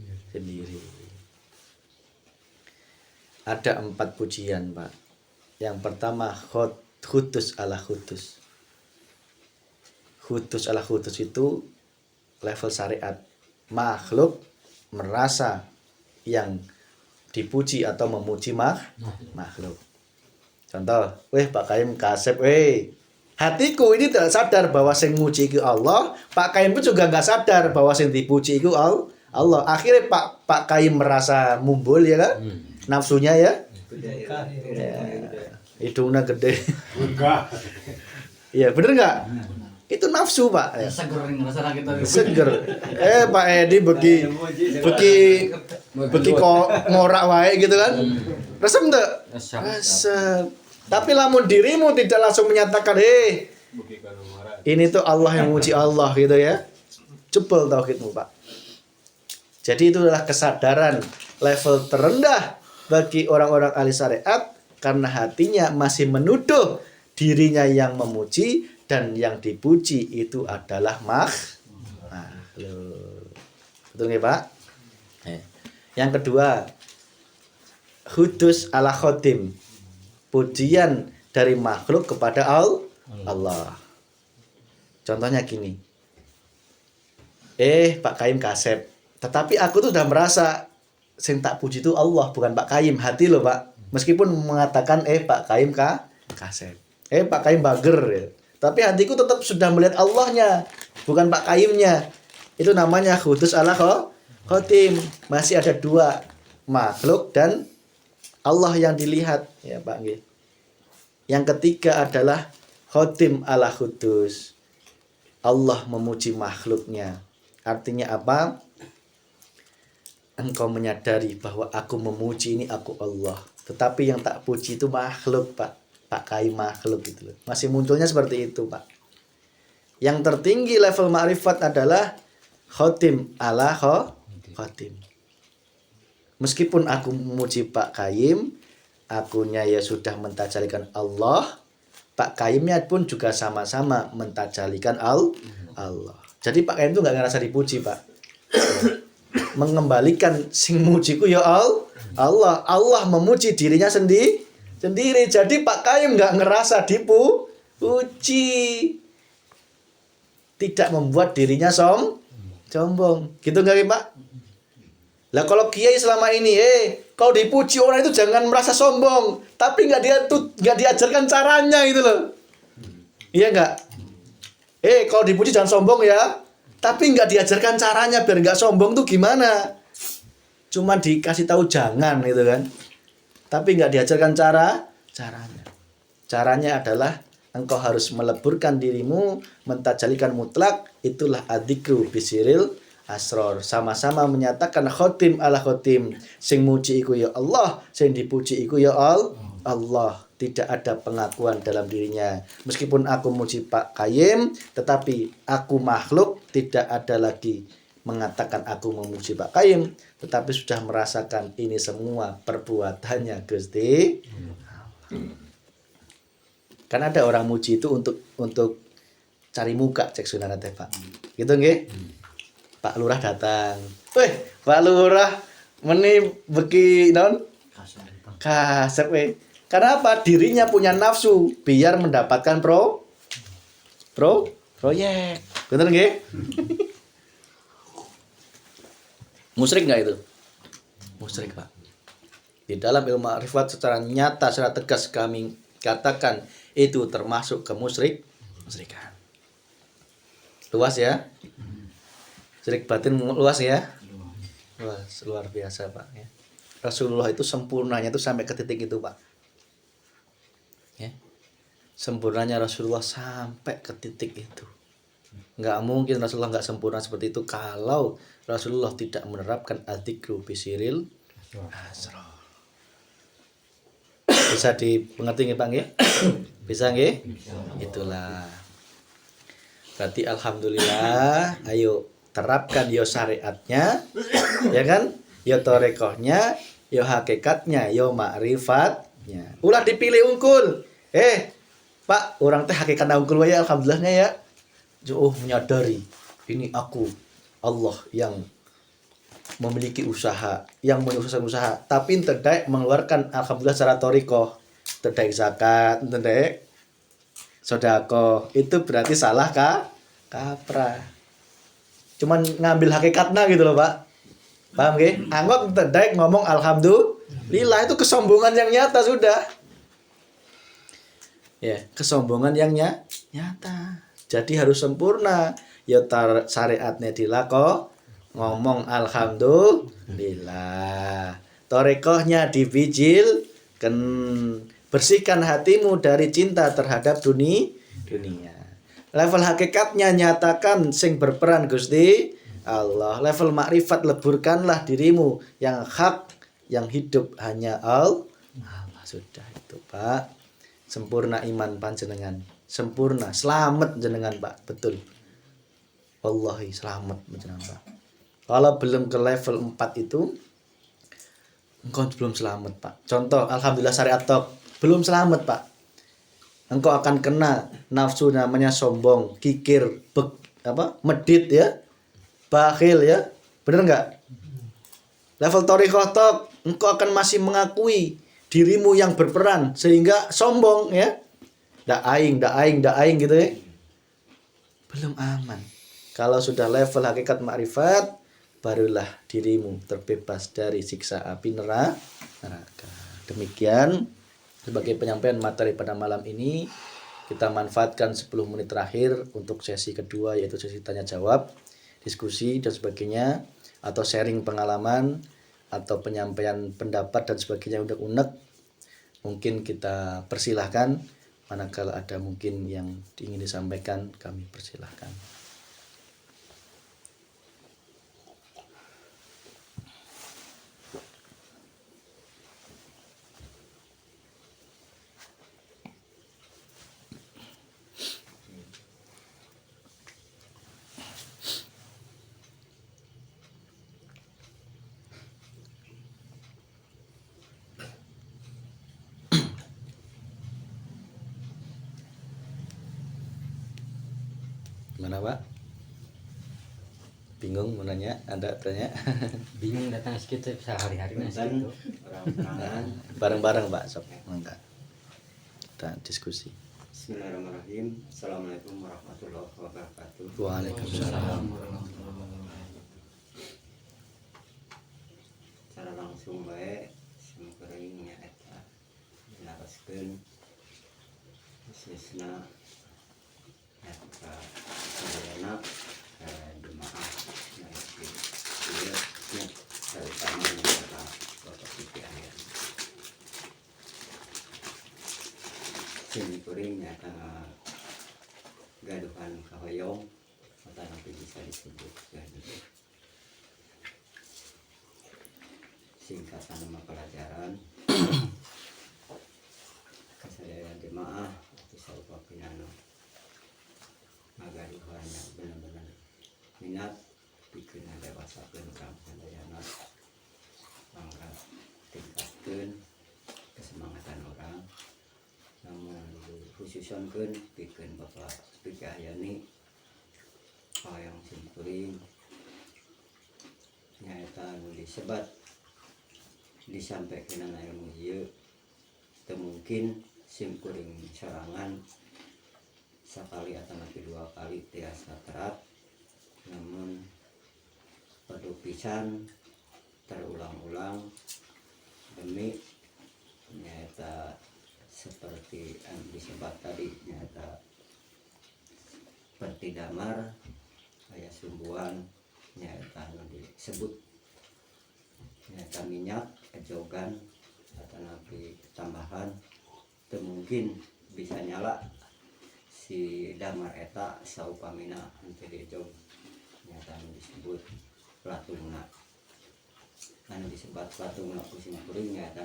Ada 4 pujian Pak. Yang pertama khutus ala khutus. Khutus ala khutus itu level syariat. Makhluk merasa yang dipuji atau memuji makhluk. Contoh, Pak Kaim kasep, hatiku ini tidak sadar bahwa sing muji itu Allah. Pak Kaim pun juga nggak sadar bahwa sing dipuji itu Allah. Akhirnya Pak Kaim merasa mumbul ya kan? Nafsunya ya. Hidungnya gede. Iya, bener nggak? Itu nafsu Pak. Seger. Pak Edi beki kok ngorak wae gitu kan. Resem tuh. Resem. Tapi lamun dirimu tidak langsung menyatakan, ini tuh Allah yang memuji Allah gitu ya. Jebol tauhidmu Pak. Jadi itu adalah kesadaran level terendah bagi orang-orang ahli syariat karena hatinya masih menuduh dirinya yang memuji dan yang dipuji itu adalah makhluk. Betul nggih Pak? Yang kedua, hudus ala khotim. Pujian dari makhluk kepada Allah. Contohnya gini. Pak Kaim kasep. Tetapi aku tuh udah merasa sing tak puji itu Allah, bukan Pak Kaim. Hati loh Pak. Meskipun mengatakan Pak Kaim kasep. Pak Kaim bager ya. Tapi hatiku tetap sudah melihat Allahnya, bukan Pak Kaimnya. Itu namanya khutus ala khotim. Masih ada 2, makhluk dan Allah yang dilihat, ya Pak nggih. Yang ketiga adalah khotim ala khutus. Allah memuji makhluknya. Artinya apa? Engkau menyadari bahwa aku memuji ini aku Allah. Tetapi yang tak puji itu makhluk Pak. Pak Kaim makhluk gitu loh. Masih munculnya seperti itu Pak. Yang tertinggi level makrifat adalah khotim ala khotim. Meskipun aku memuji Pak Kaim, akunya ya sudah mentajalikan Allah, Pak Kaimnya pun juga sama-sama mentajalikan Allah. Jadi Pak Kaim itu nggak ngerasa dipuji, Pak. Mengembalikan sing mujiku ya Allah. Allah memuji dirinya sendiri. Jadi Pak Kaim nggak ngerasa dipuji. Tidak membuat dirinya sombong. Gitu nggak, Pak? Lah kalau kiai selama ini, kalau dipuji orang itu jangan merasa sombong, tapi nggak diajarkan caranya gitu loh. Iya nggak? Kalau dipuji jangan sombong ya, tapi nggak diajarkan caranya biar nggak sombong tuh gimana? Cuma dikasih tahu jangan gitu kan, tapi nggak diajarkan caranya. Caranya adalah engkau harus meleburkan dirimu, mentajalikan mutlak, itulah adzikru bisiril asror. Sama-sama menyatakan khotim ala khotim. Sing muji iku ya Allah, sing dipuji iku ya Allah. Tidak ada pengakuan dalam dirinya. Meskipun aku muji Pak Kaim, tetapi aku makhluk, tidak ada lagi mengatakan aku memuji Pak Kaim, tetapi sudah merasakan ini semua perbuatannya Gusti. Kan ada orang muji itu untuk cari muka, cek sunana teh Pak. Gitu nggih? Pak Lurah datang. Pak Lurah meni beki non kasep Karena apa? Dirinya punya nafsu biar mendapatkan proyek. Bener nggih? Musyrik nggak itu? Musyrik, Pak. Di dalam ilmu ma'rifat secara nyata, secara tegas kami katakan itu termasuk kemusyrikan. Luas ya? Syirik batin luas ya? Luar biasa, Pak ya. Rasulullah itu sempurnanya itu sampai ke titik itu, Pak. Ya. Sempurnanya Rasulullah sampai ke titik itu. Nggak mungkin Rasulullah nggak sempurna seperti itu kalau Rasulullah tidak menerapkan adzikru bisiril asror. Bisa dimengerti nggih, Pak nggih? Bisa nggih? Itulah. Berarti alhamdulillah, ayo terapkan yo syariatnya, ya kan? Yo torekohnya, yo hakikatnya, yo ma'rifatnya. Ulah dipilih unggul. Pak, orang teh hakikat unggul ya alhamdulillahnya ya. Menyadari ini aku Allah yang memiliki usaha, yang menyukseskan usaha, tapi terdek mengeluarkan alhamdulillah secara torikoh, terdek zakat, terdek sodako, itu berarti salah kaprah. Cuman ngambil hakikatnya gitu loh, Pak. Paham nggih? Anggap terdek ngomong alhamdulillah, itu kesombongan yang nyata sudah. Ya, kesombongan yang nyata. Jadi harus sempurna. Ya syariatnya dilako, ngomong alhamdulillah. Torekohnya dibijil, bersihkan hatimu dari cinta terhadap dunia. Level hakikatnya nyatakan sing berperan Gusti Allah. Level makrifat leburkanlah dirimu yang hak, yang hidup hanya Allah. Sudah itu, Pak. Sempurna iman panjenengan. Sempurna, selamat jenengan, Pak. Betul. Wallahi selamat jenengan, Pak. Kalau belum ke level 4 itu engkau belum selamat, Pak. Contoh alhamdulillah syariat tok, belum selamat, Pak. Engkau akan kena nafsu namanya sombong, kikir, medit ya. Bakhil ya. Bener enggak? Level thariqah tok, engkau akan masih mengakui dirimu yang berperan sehingga sombong ya. Dak aing gitu ya. Belum aman. Kalau sudah level hakikat makrifat, barulah dirimu terbebas dari siksa api neraka. Demikian sebagai penyampaian materi pada malam ini, kita manfaatkan 10 menit terakhir untuk sesi kedua, yaitu sesi tanya jawab, diskusi dan sebagainya, atau sharing pengalaman atau penyampaian pendapat dan sebagainya unek-unek. Mungkin kita persilahkan, manakala ada mungkin yang ingin disampaikan, kami persilahkan. Gimana Pak? Bingung mau nanya? Ada tanya? Bingung datang segitu sehari-hari Dan segitu. orang-orangan Bareng-bareng Pak, sob. Enggak. Kita diskusi. Bismillahirrahmanirrahim. Assalamualaikum warahmatullahi wabarakatuh. Waalaikumsalam. Cara langsung baik simkuring nya eta jelaskeun khususna eta sadayana jemaah naik ieu nya terutama adalah Bapak Pipi Ayan. Simkuring nya gaduhan kahoyong atau nanti bisa disebut gaduh. Singkatan nama pelajaran kesadaran jemaah atau saupa pinano magaduhan yang benar-benar minat bikin dewasa orang sadayana mangga tingkatkan kesemangatan orang namun khususkan bikin Bapak Pipi Ayani yang simkuring nyata disebat disampaikan ilmu ieu teu mungkin simkuring sorangan sakali atau napi 2 kali tiasa terap namun perlu pisan terulang-ulang demi nyata seperti yang disebut tadi nyata seperti damar aya sumbuan nyata disebut nyata minyak ejogan atau napi tambahan itu mungkin bisa nyala si damar eta saupamina henteu dijog nyata disebut platungna anu disebut platungna kusim kuring nyata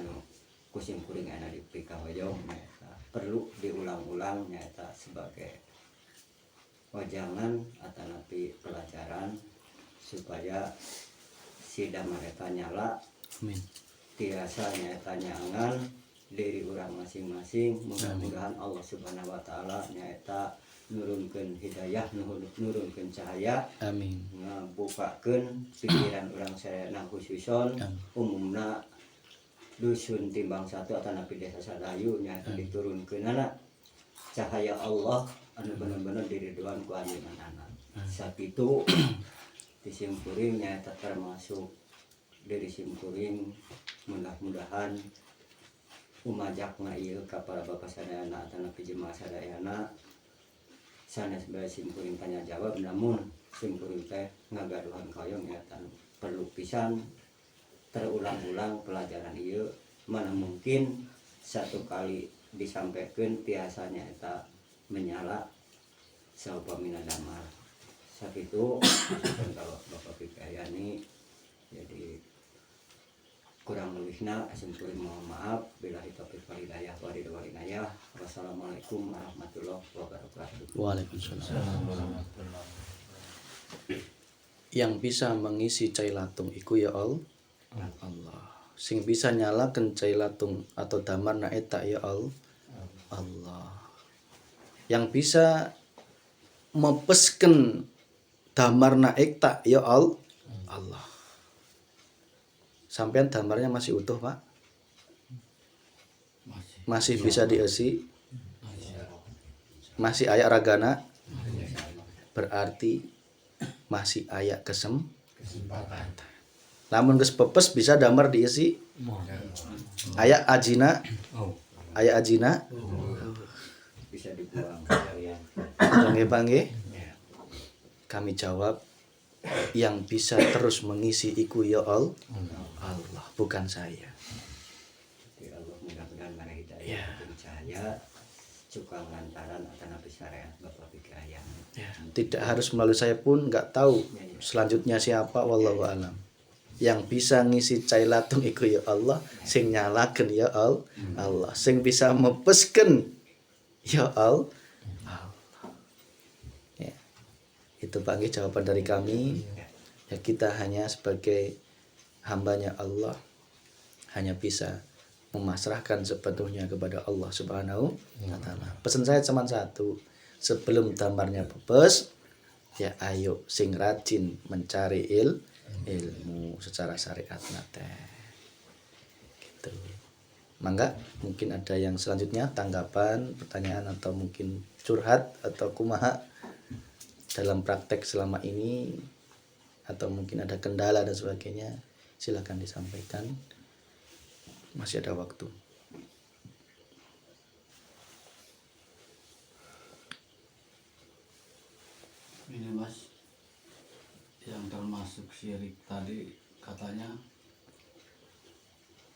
kusim kuring anu dipikahoyong nyata perlu diulang-ulang nyata sebagai wajangan atau napi pelajaran supaya si damar eta nyala. Amin. Tiasa nyata nyangan diri orang masing-masing. Mudah-mudahan Allah Subhanahu wa taala nyata nurunkeun hidayah, nurunkeun cahaya, Amin. ngabukakeun pikiran orang sadayana khususon umumna dusun timbang satu atau napi desa sadayu nyata diturunkeunana cahaya Allah anu bener-bener diridhoan ku anjeunna. Sakitu disimkuring nyata termasuk dari simkuring mudah-mudahan umajakna ieu ka para bapak sadayana atau napi jemaah sadayana sanes bae simkuring tanya jawab namun simkuring teh ngagaduhan kahoyong nyata perlu pisan terulang-ulang pelajaran ieu mana mungkin satu kali disampaikan tiasanya eta menyala saupamina damar. Sakitu kalau Bapak Pipi Ayani jadi kurang lebihnya simkuring mohon maaf billahi taufiq wal hidayah wa ridwan inayah. Wassalamualaikum warahmatullahi wabarakatuh. Waalaikumsalam. Yang bisa mengisi cai latung iku ya Allah. Sing bisa nyalakan cai latung atau damar na eta ya Allah. Yang bisa mepesken damar na eta ya Allah. Sampean damarnya masih utuh Pak? Masih bisa diisi? Masih ayak ragana? Berarti masih ayak kesempatan. Namun geus pepes bisa damar diisi? Ayak ajina? Ayak ajina? Bisa dibuang Bangge. Kami jawab yang bisa terus mengisi iku ya Allah, bukan saya. ya Allah mudah-mudahan mana hidayah cahaya cukang lantaran atau nabi syariat Bapak Pipi Ayani. Tidak harus melalui saya pun nggak tahu selanjutnya siapa wallahu alam. Yang bisa ngisi cai latung iku ya Allah, sing nyalaken ya Allah, sing bisa mepesken ya Allah. Ya. Itu Pak jawaban dari kami. Ya, kita hanya sebagai hambanya Allah hanya bisa memasrahkan sepenuhnya kepada Allah Subhanahu wa taala. Pesan saya cuma satu, sebelum damarnya pepes Ya ayo sing rajin mencari ilmu secara syariat teh. Gitu. Mangga mungkin ada yang selanjutnya tanggapan, pertanyaan atau mungkin curhat atau kumaha dalam praktek selama ini atau mungkin ada kendala dan sebagainya, silakan disampaikan. Masih ada waktu. Ini Mas, yang termasuk syirik tadi katanya,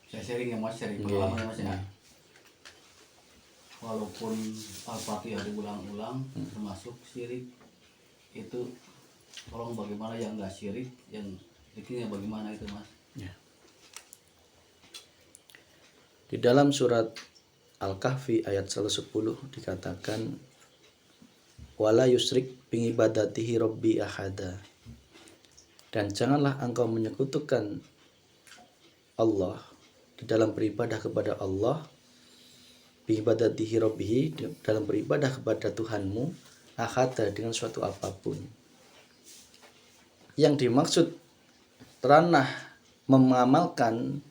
saya sharing ya Mas, sharing pengalaman ya Mas ya. Walaupun Al-Fatihah diulang-ulang termasuk syirik, itu tolong bagaimana yang enggak syirik, yang bikinnya bagaimana itu Mas? Ya. Di dalam surat Al-Kahfi ayat 110 dikatakan wala yusrik bingibadatihi rabbi ahada. Dan janganlah engkau menyekutukan Allah di dalam beribadah kepada Allah, bingibadatihi rabbihi, dalam beribadah kepada Tuhanmu, ahada, dengan suatu apapun. Yang dimaksud ranah mengamalkan,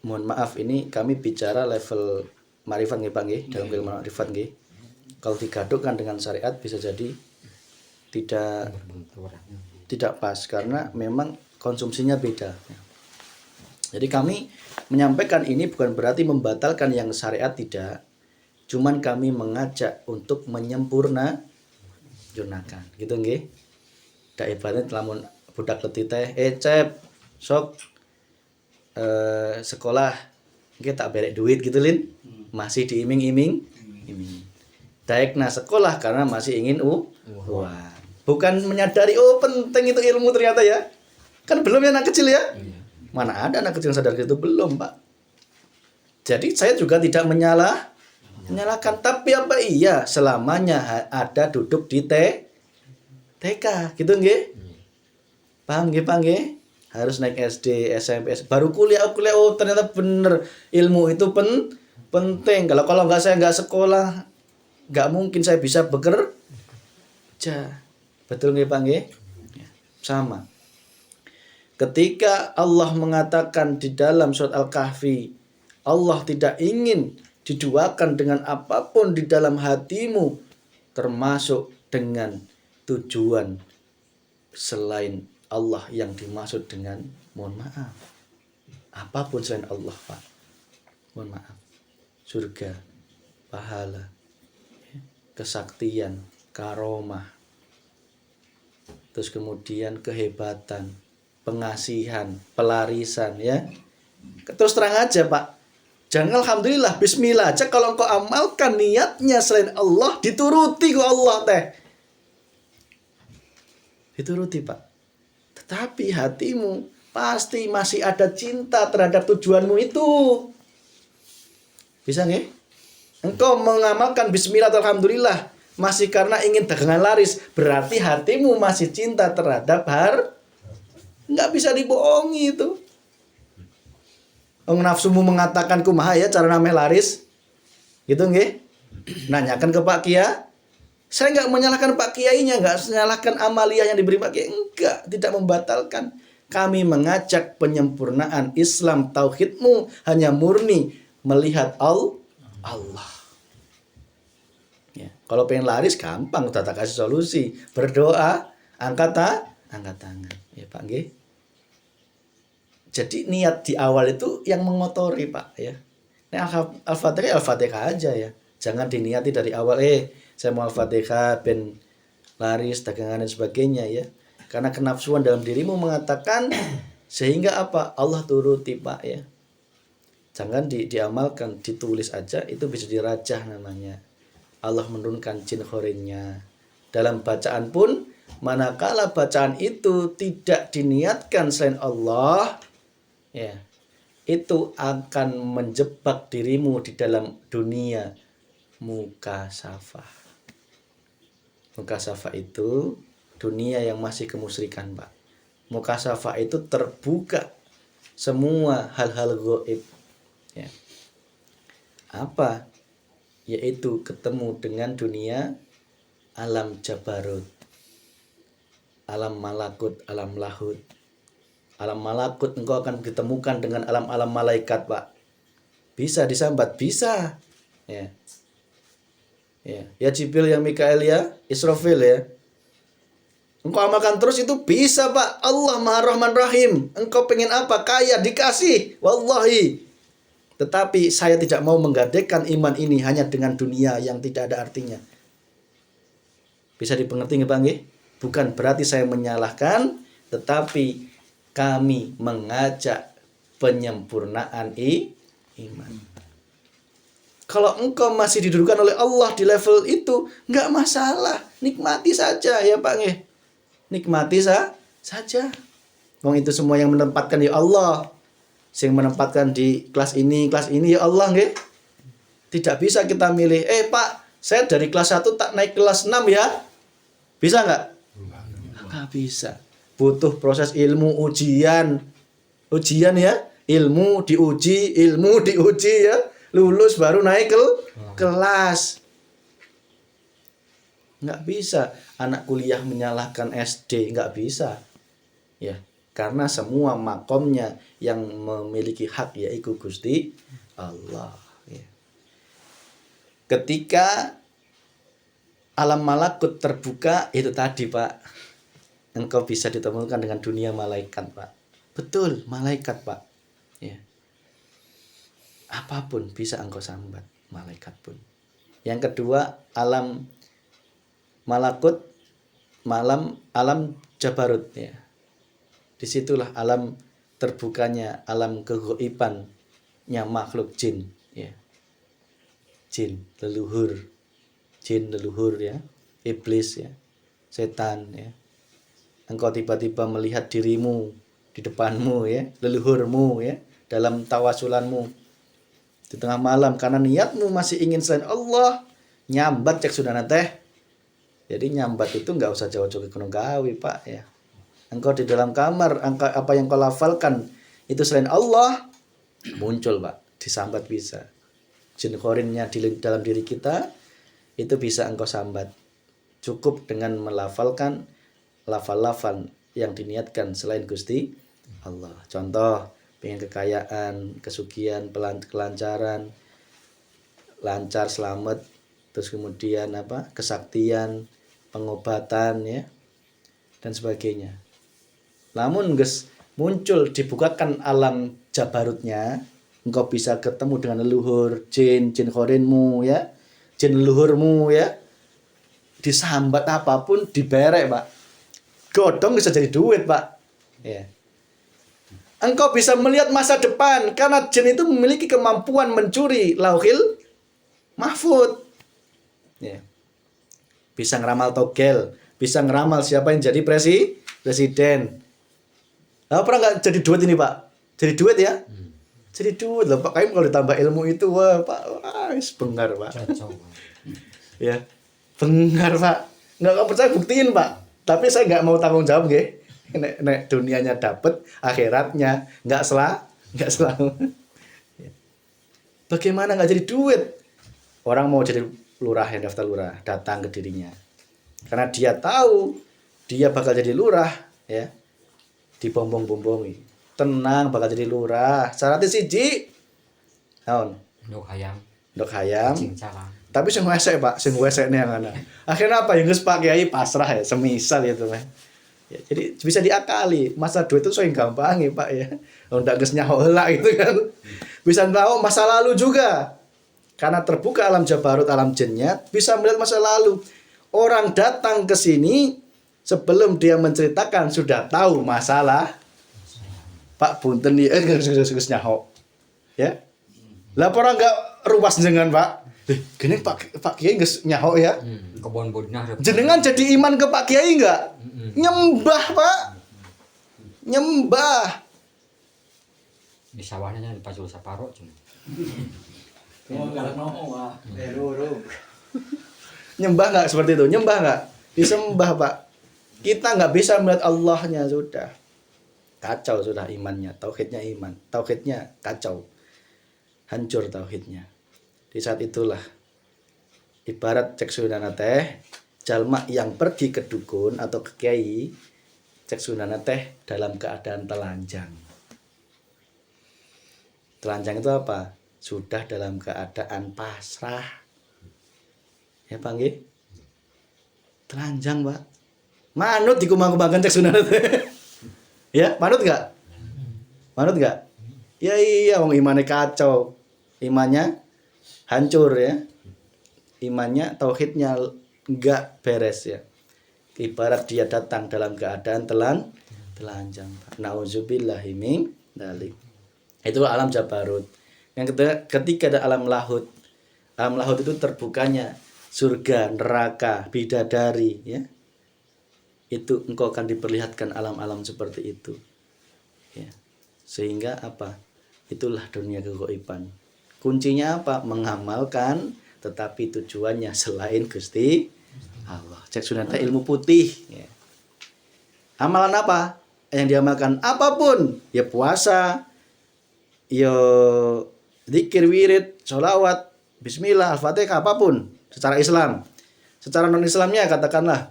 mohon maaf ini kami bicara level marifat nggih Pak nggih, dalam ilmu marifat nggih. Kalau digadukkan dengan syariat bisa jadi tidak pas karena memang konsumsinya beda. Jadi kami menyampaikan ini bukan berarti membatalkan yang syariat, tidak. Cuman kami mengajak untuk menyempurnakan, gitu nggih. Dak ibaratnya lamun budak letih teh, cep sok sekolah nggih tak berek duit gitu Lin. Masih diiming-iming. Daekna sekolah karena masih ingin uang. Bukan menyadari penting itu ilmu ternyata ya. Kan belum ya anak kecil ya. Mana ada anak kecil yang sadar itu, belum Pak. Jadi saya juga tidak menyalahkan, tapi apa iya selamanya ada duduk di TK gitu nggih. Paham nggih Pak nggih? Harus naik SD, SMP, baru kuliah ternyata bener ilmu itu penting. Kalau saya nggak sekolah, nggak mungkin saya bisa bekerja. Betul nggih Pak nggih? Sama. Ketika Allah mengatakan di dalam surat Al-Kahfi, Allah tidak ingin diduakan dengan apapun di dalam hatimu, termasuk dengan tujuan selain Allah yang dimaksud dengan, mohon maaf, apapun selain Allah Pak, mohon maaf, surga, pahala, kesaktian, karomah, terus kemudian kehebatan, pengasihan, pelarisan ya. Terus terang aja Pak, jangan alhamdulillah, bismillah aja kalau engkau amalkan niatnya selain Allah, dituruti kok Allah teh. Dituruti Pak. Tetapi hatimu pasti masih ada cinta terhadap tujuanmu itu. Bisa nggih? Engkau mengamalkan bismillah alhamdulillah masih karena ingin dagangan laris, berarti hatimu masih cinta terhadap nggak bisa dibohongi itu. Nafsumu mengatakan kumaha ya cara namanya laris, gitu nggih? Nanyakan ke Pak Kiai. Saya nggak menyalahkan Pak Kiainya, nggak menyalahkan amalia yang diberi Pak Kiai, enggak, tidak membatalkan. Kami mengajak penyempurnaan Islam, tauhidmu hanya murni melihat Allah. Ya, kalau pengen laris gampang, udah tak kasih solusi, berdoa, angkat tangan, ya Pak nggih. Jadi niat di awal itu yang mengotori Pak ya. Nah, Al-Fatihah aja ya. Jangan diniati dari awal saya mau Al-Fatihah ben laris dagangan dan sebagainya ya. Karena kenafsuan dalam dirimu mengatakan sehingga apa? Allah turuti Pak ya. Jangan diamalkan, ditulis aja, itu bisa dirajah namanya. Allah menurunkan jin khorinnya. Dalam bacaan pun manakala bacaan itu tidak diniatkan selain Allah, ya, itu akan menjebak dirimu di dalam dunia mukasafah. Mukasafah itu dunia yang masih kemusyrikan Pak. Mukasafah itu terbuka semua hal-hal gaib. Ya. Apa? Yaitu ketemu dengan dunia alam jabarut, alam malakut, alam lahut. Alam malakut engkau akan ditemukan dengan alam-alam malaikat, Pak. Bisa disambat, bisa. Ya. Ya Jibril, ya Mikael, ya Israfil ya. Engkau amalkan terus itu bisa, Pak. Allah Maha Rahman Rahim. Engkau pengen apa? Kaya, dikasih. Wallahi. Tetapi saya tidak mau menggadaikan iman ini hanya dengan dunia yang tidak ada artinya. Bisa dipengerti nggak, Pak? Bukan berarti saya menyalahkan, tetapi kami mengajak penyempurnaan iman. Kalau engkau masih didudukan oleh Allah di level itu, nggak masalah. Nikmati saja ya Pak. Nikmati saja. Wong itu semua yang menempatkan ya Allah. Yang menempatkan di kelas ini ya Allah nggih. Tidak bisa kita milih, Pak, saya dari kelas 1 tak naik kelas 6 ya. Bisa nggak? Nggak bisa. Butuh proses ilmu, ujian ya. Ilmu diuji ya. Lulus baru naik kelas. Nggak bisa anak kuliah menyalahkan SD, nggak bisa. Ya, karena semua makomnya yang memiliki hak yaitu Gusti Allah. Ya. Ketika alam malakut terbuka, itu tadi Pak, engkau bisa ditemukan dengan dunia malaikat, Pak. Betul, malaikat, Pak. Ya. Apapun bisa engkau sambat, malaikat pun. Yang kedua, alam malakut, alam jabarut ya. Disitulah alam terbukanya, alam kegoibannya makhluk jin ya. Jin leluhur ya, iblis ya, setan ya. Engkau tiba-tiba melihat dirimu di depanmu ya, leluhurmu ya, dalam tawasulanmu di tengah malam karena niatmu masih ingin selain Allah, nyambat cek sudah teh. Jadi nyambat itu nggak usah jauh-jauh ke Gunung Kawi, Pak ya. Engkau di dalam kamar, apa yang kau lafalkan itu selain Allah, muncul Pak, disambat bisa. Jin khorinnya di dalam diri kita itu bisa engkau sambat. Cukup dengan melafalkan lafal-lafal yang diniatkan selain Gusti Allah. Contoh, pengen kekayaan, kesugihan, kelancaran, lancar, selamat, terus kemudian kesaktian, pengobatan ya, dan sebagainya. Namun guys, muncul dibukakan alam jabarutnya, engkau bisa ketemu dengan leluhur, jin khorinmu ya, jin leluhurmu ya, disambat apapun diberek Pak. Godong bisa jadi duit Pak ya. Engkau bisa melihat masa depan karena jin itu memiliki kemampuan mencuri lauhil mahfud ya. Bisa ngeramal togel, bisa ngeramal siapa yang jadi presiden. Pernah nggak jadi duit ini Pak? Jadi duit ya? Jadi duit loh Pak. Kayak kalau ditambah ilmu itu wah Pak, bengar Pak. Ya, bengar Pak. Nggak percaya buktiin Pak. Tapi saya nggak mau tanggung jawab nggih. Nek dunianya dapat, akhiratnya nggak selalu. Bagaimana nggak jadi duit? Orang mau jadi lurah yang daftar lurah, datang ke dirinya. Karena dia tahu dia bakal jadi lurah ya. Dibombong-bombongi. Tenang bakal jadi lurah. Syaratnya siji. Naon? Ndok hayam. Tapi sing wesek Pak, sing wesekne yang ana. Akhirnya apa? Yang geus Pak Kiai pasrah ya, semisal itu Pak. Ya, jadi bisa diakali. Masa duit itu soing gampang ya Pak ya. Ndak geus nyaho heula gitu kan. Bisa tahu masa lalu juga. Karena terbuka alam jabarut, alam jinnya, bisa melihat masa lalu. Orang datang ke sini sebelum dia menceritakan sudah tahu masalah. Pak punten ya geus nyaho. Ya. Lah orang enggak ruas jenengan Pak. Gini Pak Kiai geus nyaho ya. Kebon bodna. Jenengan jadi iman ke Pak Kiai enggak? Nyembah Pak. Nyembah. Di sawahnya di Pacul Saparo cuma. Nyembah nggak seperti itu? Nyembah nggak? Disembah Pak. Kita nggak bisa melihat Allahnya sudah. Kacau sudah imannya. Tauhidnya iman. Tauhidnya kacau. Hancur tauhidnya. Di saat itulah ibarat cek sudana teh jalma yang pergi ke dukun atau ke kiai cek sunana teh dalam keadaan telanjang. Telanjang itu apa? Sudah dalam keadaan pasrah. Ya Pak nggih? Telanjang, Pak. Manut dikumang-kumangkan cek sunana teh. Ya, manut enggak? Manut enggak? Ya iya, wong imannya kacau. Imannya hancur ya. Imannya, tauhidnya enggak beres ya. Ibarat dia datang dalam keadaan telanjang. Nauzubillahi min dzalik. Itu alam jabarut. Yang ketika ada alam lahut. Alam lahut itu terbukanya surga, neraka, bidadari ya. Itu engkau akan diperlihatkan alam-alam seperti itu. Ya. Sehingga apa? Itulah dunia kegaiban. Kuncinya apa? Mengamalkan tetapi tujuannya selain Gusti Allah. Cek sunata ilmu putih ya. Amalan apa yang diamalkan? Apapun, ya puasa, ya zikir wirid, sholawat, bismillah, al-fatihah, apapun secara Islam. Secara non Islamnya katakanlah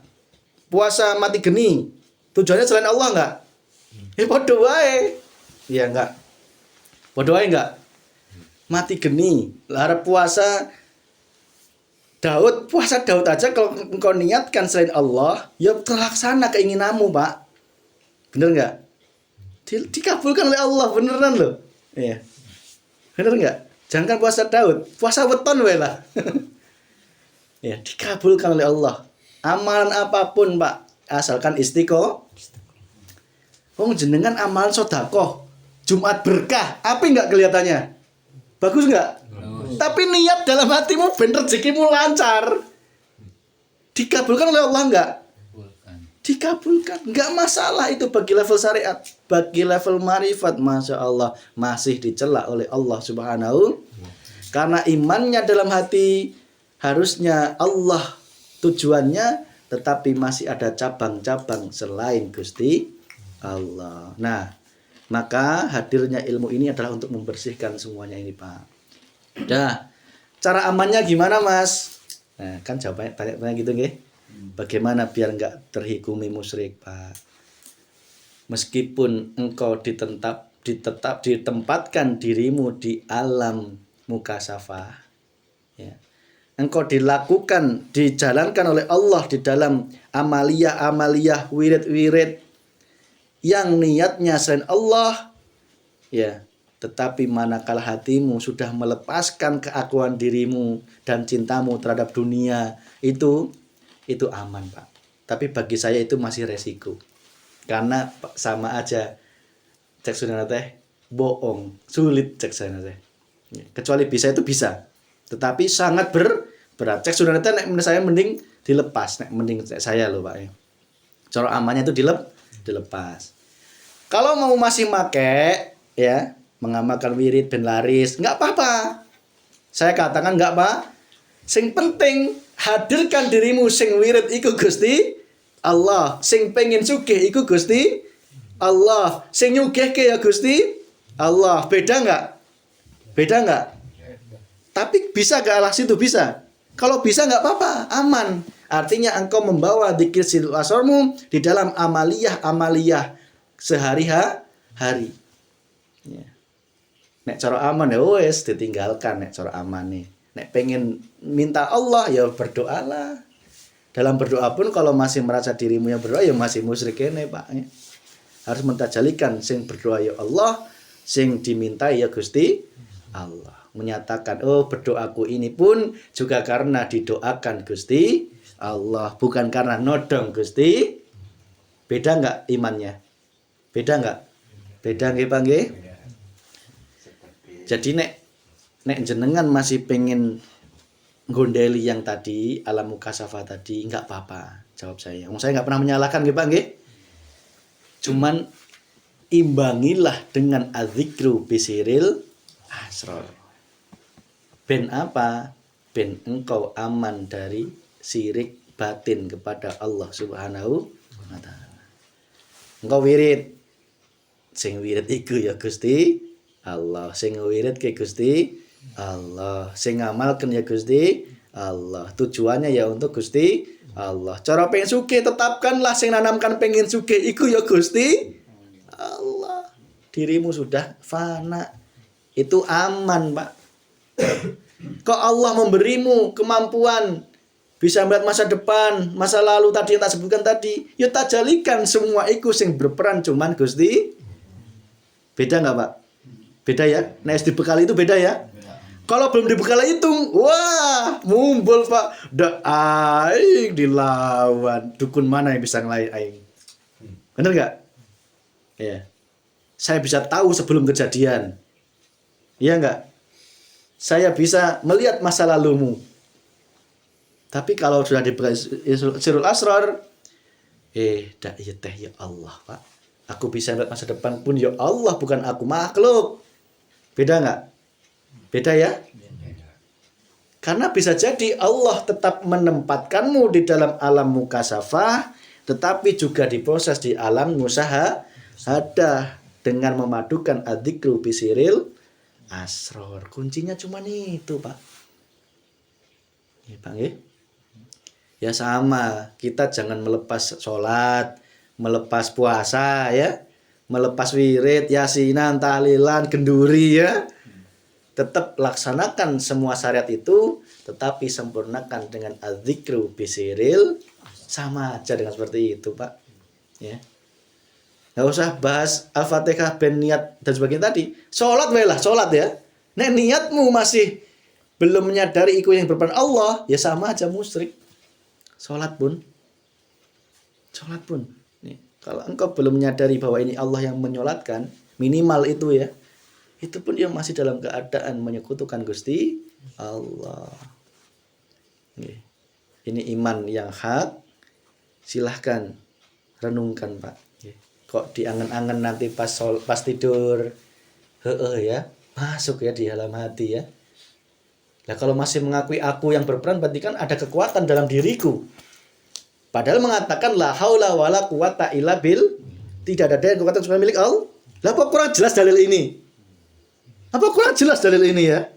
puasa mati geni, tujuannya selain Allah enggak? Ya podo wae. Ya enggak. Podo wae enggak? Mati geni, larap puasa Daud, puasa Daud aja kalau engkau niatkan selain Allah, ya terlaksana keinginanmu, Pak. Bener nggak? Dikabulkan oleh Allah, beneran loh. Iya. Bener nggak? Jangan puasa Daud, puasa weton wae lah. Ya, dikabulkan oleh Allah. Amalan apapun, Pak, asalkan istiqomah. Wong jenengan amalan sedekah, Jumat berkah, apa enggak kelihatannya? Bagus enggak? Tapi niat dalam hatimu ben rezekimu lancar. Dikabulkan oleh Allah enggak? Dikabulkan. Enggak masalah itu bagi level syariat, bagi level marifat, Masya Allah masih dicela oleh Allah Subhanahu. Karena imannya dalam hati harusnya Allah tujuannya, tetapi masih ada cabang-cabang selain Gusti Allah. Nah, maka hadirnya ilmu ini adalah untuk membersihkan semuanya ini, Pak. Dah, cara amannya gimana, Mas? Nah, kan jawabannya tanya gitu nggih. Bagaimana biar enggak terhukumi musyrik, Pak? Meskipun engkau ditempatkan dirimu di alam mukasafah, ya. Engkau dijalankan oleh Allah di dalam amaliyah, wirid-wirid yang niatnya selain Allah, ya. Tetapi manakala hatimu sudah melepaskan keakuan dirimu dan cintamu terhadap dunia, itu aman, Pak. Tapi bagi saya itu masih resiko. Karena sama aja cek sunana teh bohong, sulit cek sunana teh. Kecuali bisa itu bisa. Tetapi sangat berat. Cek sunana teh nek saya mending dilepas, nek mending saya loh, Pak ya. Cara amannya itu dilepas. Kalau mau masih make ya, mengamalkan wirid ben laris, enggak apa-apa. Saya katakan enggak apa. Sing penting hadirkan dirimu sing wirid iku Gusti Allah, sing pengen sugih iku Gusti Allah, sing nyugihke ya Gusti Allah. Beda enggak? Beda enggak? Tapi bisa enggak alas itu? Bisa. Kalau bisa enggak apa-apa, aman. Artinya engkau membawa dzikir sidul asrarmu di dalam amaliyah sehari-hari. Ya. Nek cara aman ya wes ditinggalkan nek cara aman nih. Nek pengen minta Allah ya berdoalah. Dalam berdoa pun kalau masih merasa dirimu yang berdoa ya masih musyrik kene, Pak. Ya. Harus mentajalikan sing berdoa ya Allah, sing diminta ya Gusti Allah. Menyatakan berdoaku ini pun juga karena didoakan Gusti Allah, bukan karena nodong Gusti. Beda enggak imannya? Beda enggak? Beda nggih, Pak nggih? Jadi nek jenengan masih pengen gondeli yang tadi alam mukasafah tadi, enggak apa-apa, jawab saya. Saya enggak pernah menyalahkan nggih, Pak nggih. Cuman imbangilah dengan adzikru bisiril asrar. Ben apa? Ben engkau aman dari syirik batin kepada Allah Subhanahu wa taala. Engkau wirid. Sing wirid iku ya Gusti Allah, sing wirid ke Gusti Allah, sing ngamalken ya Gusti Allah. Tujuannya ya untuk Gusti Allah. Cara pengen sugih tetapkanlah sing nanamkan pengen sugih iku ya Gusti Allah. Dirimu sudah fana. Itu aman, Pak. Kok Allah memberimu kemampuan bisa melihat masa depan, masa lalu tadi yang tak sebutkan tadi, ya tak jalikan semua iku sing berperan cuman Gusti. Beda nggak, Pak? Beda ya? Nah, dibekali itu beda ya? Kalau belum dibekali hitung, wah, mumbul, Pak. Dak aing dilawan. Dukun mana yang bisa ngelain aing? Bener nggak? Ya. Saya bisa tahu sebelum kejadian. Iya nggak? Saya bisa melihat masa lalumu. Tapi kalau sudah dibekali Sirul Asrar, dak ya teh ya Allah, Pak. Aku bisa melihat masa depan pun ya Allah, bukan aku makhluk. Beda nggak? Beda ya? Karena bisa jadi Allah tetap menempatkanmu di dalam alam mukasafah, tetapi juga diproses di alam musyahadah dengan memadukan adzikru bisiril asror. Kuncinya cuma itu, Pak. Ya, Bang, ya? Ya sama, kita jangan melepas sholat, melepas puasa ya, melepas wirid, yasinan, tahlilan, genduri ya. Tetap laksanakan semua syariat itu, tetapi sempurnakan dengan adzikru bisiril, sama aja dengan seperti itu, Pak. Ya. Nggak usah bahas Al-Fatihah ben niat dan sebagainya tadi. Sholat lah, sholat ya. Nah, niatmu masih belum menyadari iku yang berperan Allah, ya sama aja musyrik. Sholat pun. Nih, kalau engkau belum menyadari bahwa ini Allah yang menyolatkan, minimal itu ya, itu pun dia masih dalam keadaan menyekutukan Gusti Allah. Nih, ini iman yang hak. Silahkan renungkan, Pak. Kok diangen-angen nanti pas tidur, ya, masuk ya di dalam hati ya. Nah, kalau masih mengakui aku yang berperan, berarti kan ada kekuatan dalam diriku. Padahal mengatakan la haula wala quwata illa bil, tidak ada daya kekuatan kecuali milik Allah. Lah kok kurang jelas dalil ini? Apa kurang jelas dalil ini ya?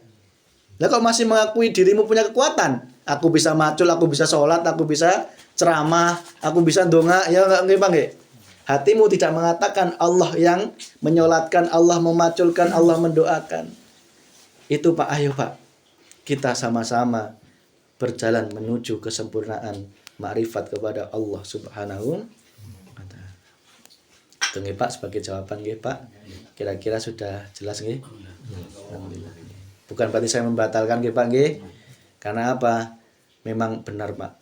Lah kok masih mengakui dirimu punya kekuatan? Aku bisa macul, aku bisa sholat, aku bisa ceramah, aku bisa ndonga, ya enggak Bang nggih? Hatimu tidak mengatakan Allah yang menyolatkan, Allah memaculkan, Allah mendoakan. Itu Pak, ayo Pak. Kita sama-sama berjalan menuju kesempurnaan makrifat kepada Allah Subhanahu wa taala. Itu nggih Pak sebagai jawaban nggih Pak. Kira-kira sudah jelas nggih? Alhamdulillah. Bukan berarti saya membatalkan nggih Pak nggih. Karena apa? Memang benar Pak.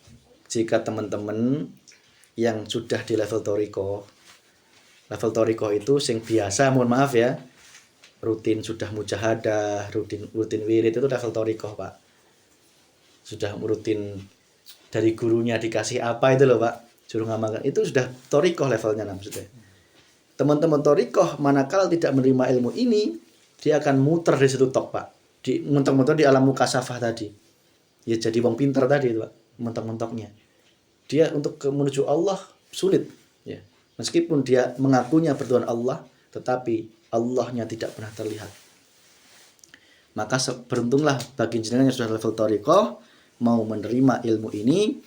Jika teman-teman yang sudah di level toriko itu sing biasa, mohon maaf ya, rutin sudah mujahadah, rutin wirid itu level toriko Pak. Sudah rutin dari gurunya dikasih apa itu loh Pak, suruh ngamalkan, itu sudah toriko levelnya maksudnya. Teman-teman toriko manakala tidak menerima ilmu ini, dia akan muter di situ tok Pak, di mentok-mentok di alam mukasafah tadi. Ya jadi wong pinter tadi itu Pak, mentok-mentoknya. Dia untuk menuju Allah sulit ya. Meskipun dia mengakunya bertuhan Allah, tetapi Allahnya tidak pernah terlihat. Maka beruntunglah bagi jenengan yang sudah level thariqah, mau menerima ilmu ini,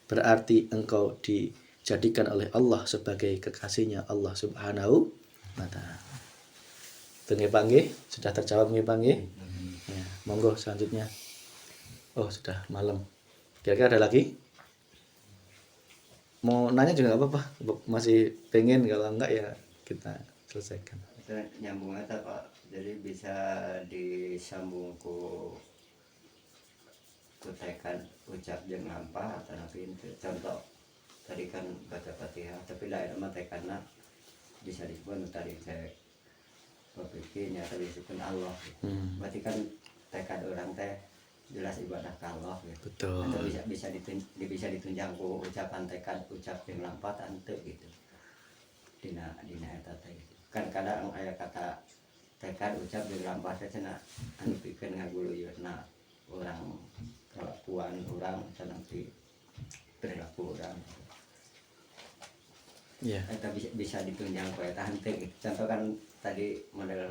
berarti engkau dijadikan oleh Allah sebagai kekasihnya Allah Subhanahu wa ta'ala. Itu nggih Pak nggih, sudah terjawab nggih Pak nggih? Ya, monggo selanjutnya. Oh, sudah malam. Kira-kira ada lagi? Mau nanya juga nggak apa-apa, masih pengen, kalau enggak ya kita selesaikan. Nyambung aja Pak, jadi bisa disambung ku tekan ucap jeung lampah atau nanti contoh tadi kan baca Fatihah tapi lain mah tekanna bisa disebut tadi saya berpikirnya tadi disebut Allah. Berarti kan tekad orang teh jelas ibadah ke Allah gitu. Betul. Atau bisa ditunjang ku ucapan tekad ucap yang lampah tante gitu. Dina eta teh. Kan kadang aya kata tekad ucap jeung lampah teh cenah anu pikeun ngaguluyurna orang kelakuan orang nanti perilaku orang. Iya. Eta bisa ditunjang ku eta henteu gitu. Contoh kan tadi model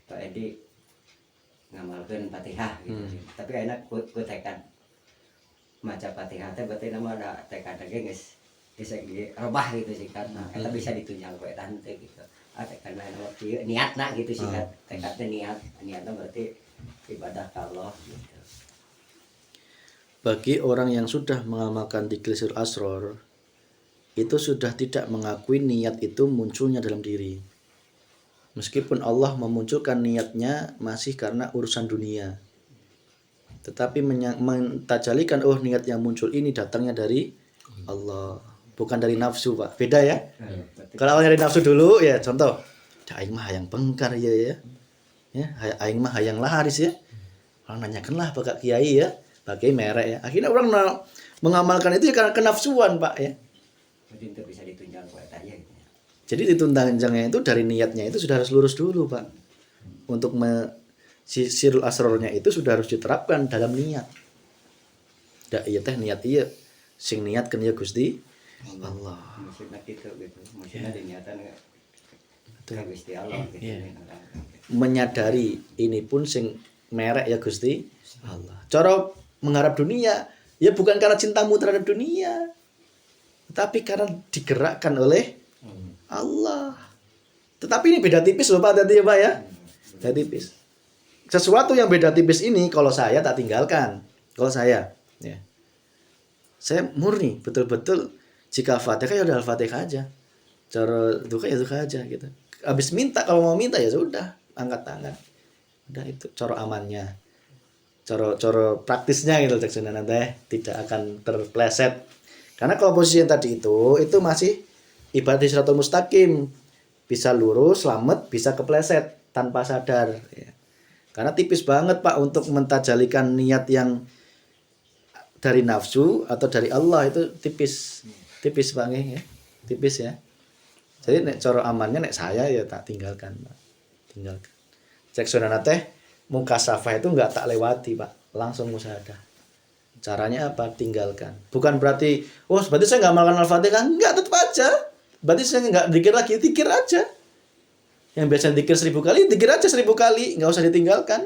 Pak Edi ngamalkeun Fatihah gitu. Tapi enak ku tekad maca Fatihah teh berarti nama ada tekad ge geus robah gitu sih kan. Nah, eta bisa ditunjang ku eta teh gitu. Tekad lain waktu niatna gitu sih kan. Tekadnya niatnya berarti ibadah ka Allah gitu. Bagi orang yang sudah mengamalkan dzikir sirul asror, itu sudah tidak mengakui niat itu munculnya dalam diri. Meskipun Allah memunculkan niatnya masih karena urusan dunia, tetapi mentajalikan niat yang muncul ini datangnya dari Allah, bukan dari nafsu, Pak. Beda ya. Kalau awalnya dari nafsu dulu ya, contoh, aing mah hayang pengkar ya. Ya, aing mah hayang laris ya. Orang nanyakanlah Pak Kiai ya, pakai merek ya. Akhirnya orang mengamalkan itu ya karena kenafsuan, Pak ya. Jadi itu bisa ditunjang ku eta ya. Gitu. Jadi ditunjangnya itu dari niatnya itu sudah harus lurus dulu, Pak. Untuk sirul asrornya itu sudah harus diterapkan dalam niat. Da iya teh niat iya sing niatkeun ya Gusti Allah. Maksudnya gitu. Maksudnya niatan ka Gusti Allah gitu. Yeah. Menyadari ini pun sing merek ya Gusti Allah. Cara mengharap dunia ya bukan karena cintamu terhadap dunia, tetapi karena digerakkan oleh Allah. Tetapi ini beda tipis loh Pak, tadi ya Pak ya. Beda tipis. Sesuatu yang beda tipis ini kalau saya tak tinggalkan. Kalau saya ya. Saya murni betul-betul jika Fatihah ya udah Al-Fatihah aja. Cara duka ya duka aja gitu. Habis minta, kalau mau minta ya sudah, angkat tangan. Udah itu cara amannya. Cara praktisnya gitu cek nanti tidak akan terpleset. Karena kalau posisi yang tadi itu masih ibadah siratal mustaqim, bisa lurus, selamat, bisa kepleset tanpa sadar ya. Karena tipis banget Pak untuk mentajalikan niat yang dari nafsu atau dari Allah itu tipis Pak ya. Tipis ya. Jadi nek cara amannya nek saya ya tak tinggalkan Pak. Tinggalkan. Cek sunana teh mukasafah itu enggak tak lewati Pak, langsung musyahadah. Caranya apa? Tinggalkan. Bukan berarti berarti saya enggak amalkan Al-Fatihah, enggak, tetap aja. Berarti saya enggak dikir lagi, dikir aja. Yang biasa dikir 1000 kali, dikir aja 1000 kali, enggak usah ditinggalkan.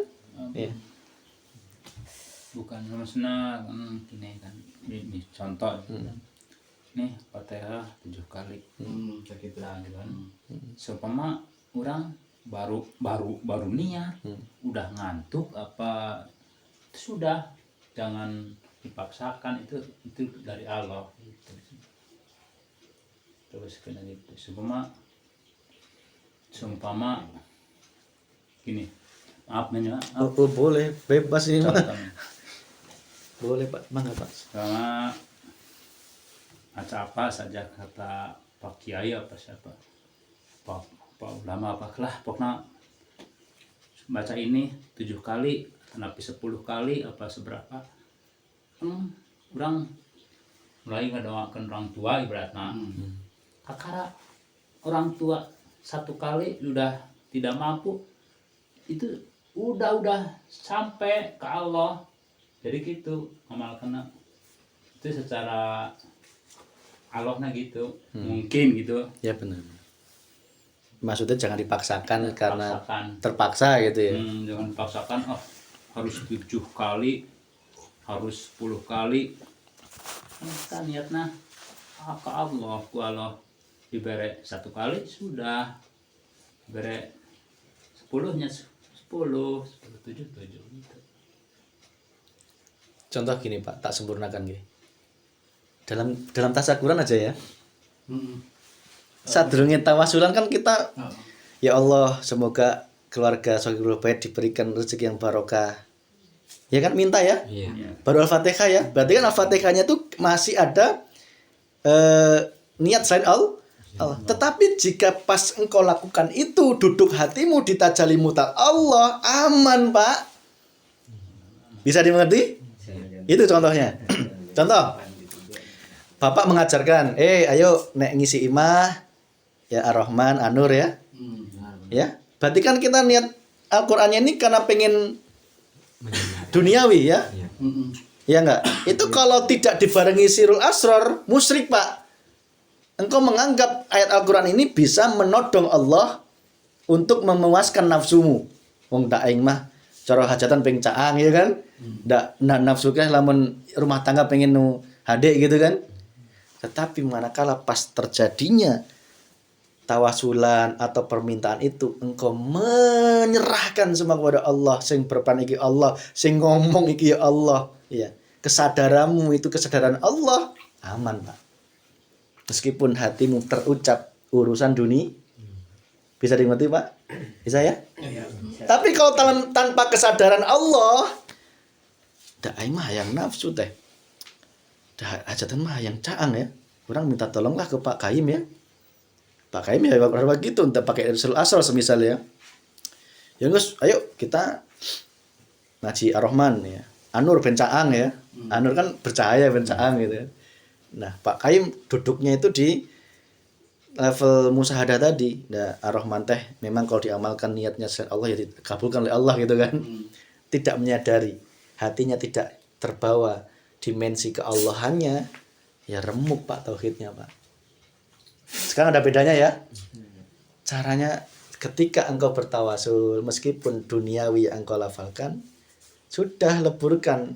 Ya. Bukan harusnya gini kan, ini contoh. Nih Fatihah 7 kali. Sakit Nah, gitu kan. Seumpama orang baru niat, udah ngantuk apa sudah, jangan dipaksakan, itu dari Allah gitu. Terus kena gitu. Seumpama gini, maaf nih Pak. Boleh, bebas ini Pak. Boleh Pak, mangga Pak. Sama baca apa saja kata Pak Kiai apa siapa, Pak ulama apa lah, pokoknya baca ini 7 kali, tapi 10 kali apa seberapa. Orang mulai ngedoakan orang tua ibaratnya. Kakara orang tua 1 kali udah tidak mampu, itu udah sampai ke Allah. Jadi gitu amalkan itu secara Allahnya gitu. Mungkin gitu. Ya benar. Maksudnya jangan dipaksakan karena Paksakan. terpaksa gitu ya. Jangan dipaksakan harus 7 kali, harus 10 kali. Kan niatnya ke Allah, ku Allah diberi 1 kali sudah, diberi 10-nya 10, 7 gitu. Contoh gini Pak, tak sempurnakan gini. Dalam tasakuran aja ya. Sadurunge tawasulan kan kita ya Allah semoga keluarga Shokirul Bait diberikan rezeki yang barokah. Ya kan minta ya? Iya. Baru Al-Fatihah ya. Berarti kan Al-Fatihahnya tuh masih ada niat selain Allah. Tetapi jika pas engkau lakukan itu duduk hatimu di tajali mutal Allah, aman Pak. Bisa dimengerti? Itu contohnya. Contoh. Bapak mengajarkan, ayo nek ngisi imah ya Ar-Rahman, An-Nur ya. Ya. Berarti kan kita niat Al-Qur'annya ini karena pengen duniawi ya. Ya enggak? Itu kalau tidak dibarengi sirul asror, musyrik Pak. Engkau menganggap ayat Al-Qur'an ini bisa menodong Allah untuk memuaskan nafsumu. Wong tak aing mah cara hajatan pengen caang ya kan, ndak nafsu kan lamun rumah tangga pengen nu hade gitu kan. Tetapi manakala pas terjadinya tawasulan atau permintaan itu, engkau menyerahkan semua kepada Allah, sing berpan iki Allah, sing ngomong iki ya Allah, ya. Kesadaranmu itu kesadaran Allah, aman Pak. Meskipun hatimu terucap urusan dunia, bisa dimengerti Pak? Bisa ya? Tapi kalau tanpa kesadaran Allah, dak ai mah yang nafsu teh. Dak hajatan mah yang caang ya. Orang minta tolonglah ke Pak Kaim ya. Pak Kaim ya begitu, entah pakai Irsul Asal semisal ya. Ya Gus, ayo kita ngaji Ar-Rahman ya. Anur ben caang ya. Anur kan bercahaya ben caang gitu ya. Nah, Pak Kaim duduknya itu di level musahadah tadi. Nah, Ar-Rahman teh memang kalau diamalkan niatnya Allah ya dikabulkan oleh Allah gitu kan. Tidak menyadari, hatinya tidak terbawa dimensi keallahannya, ya remuk Pak tauhidnya Pak. Sekarang ada bedanya ya. Caranya ketika engkau bertawasul meskipun duniawi yang engkau lafalkan, sudah leburkan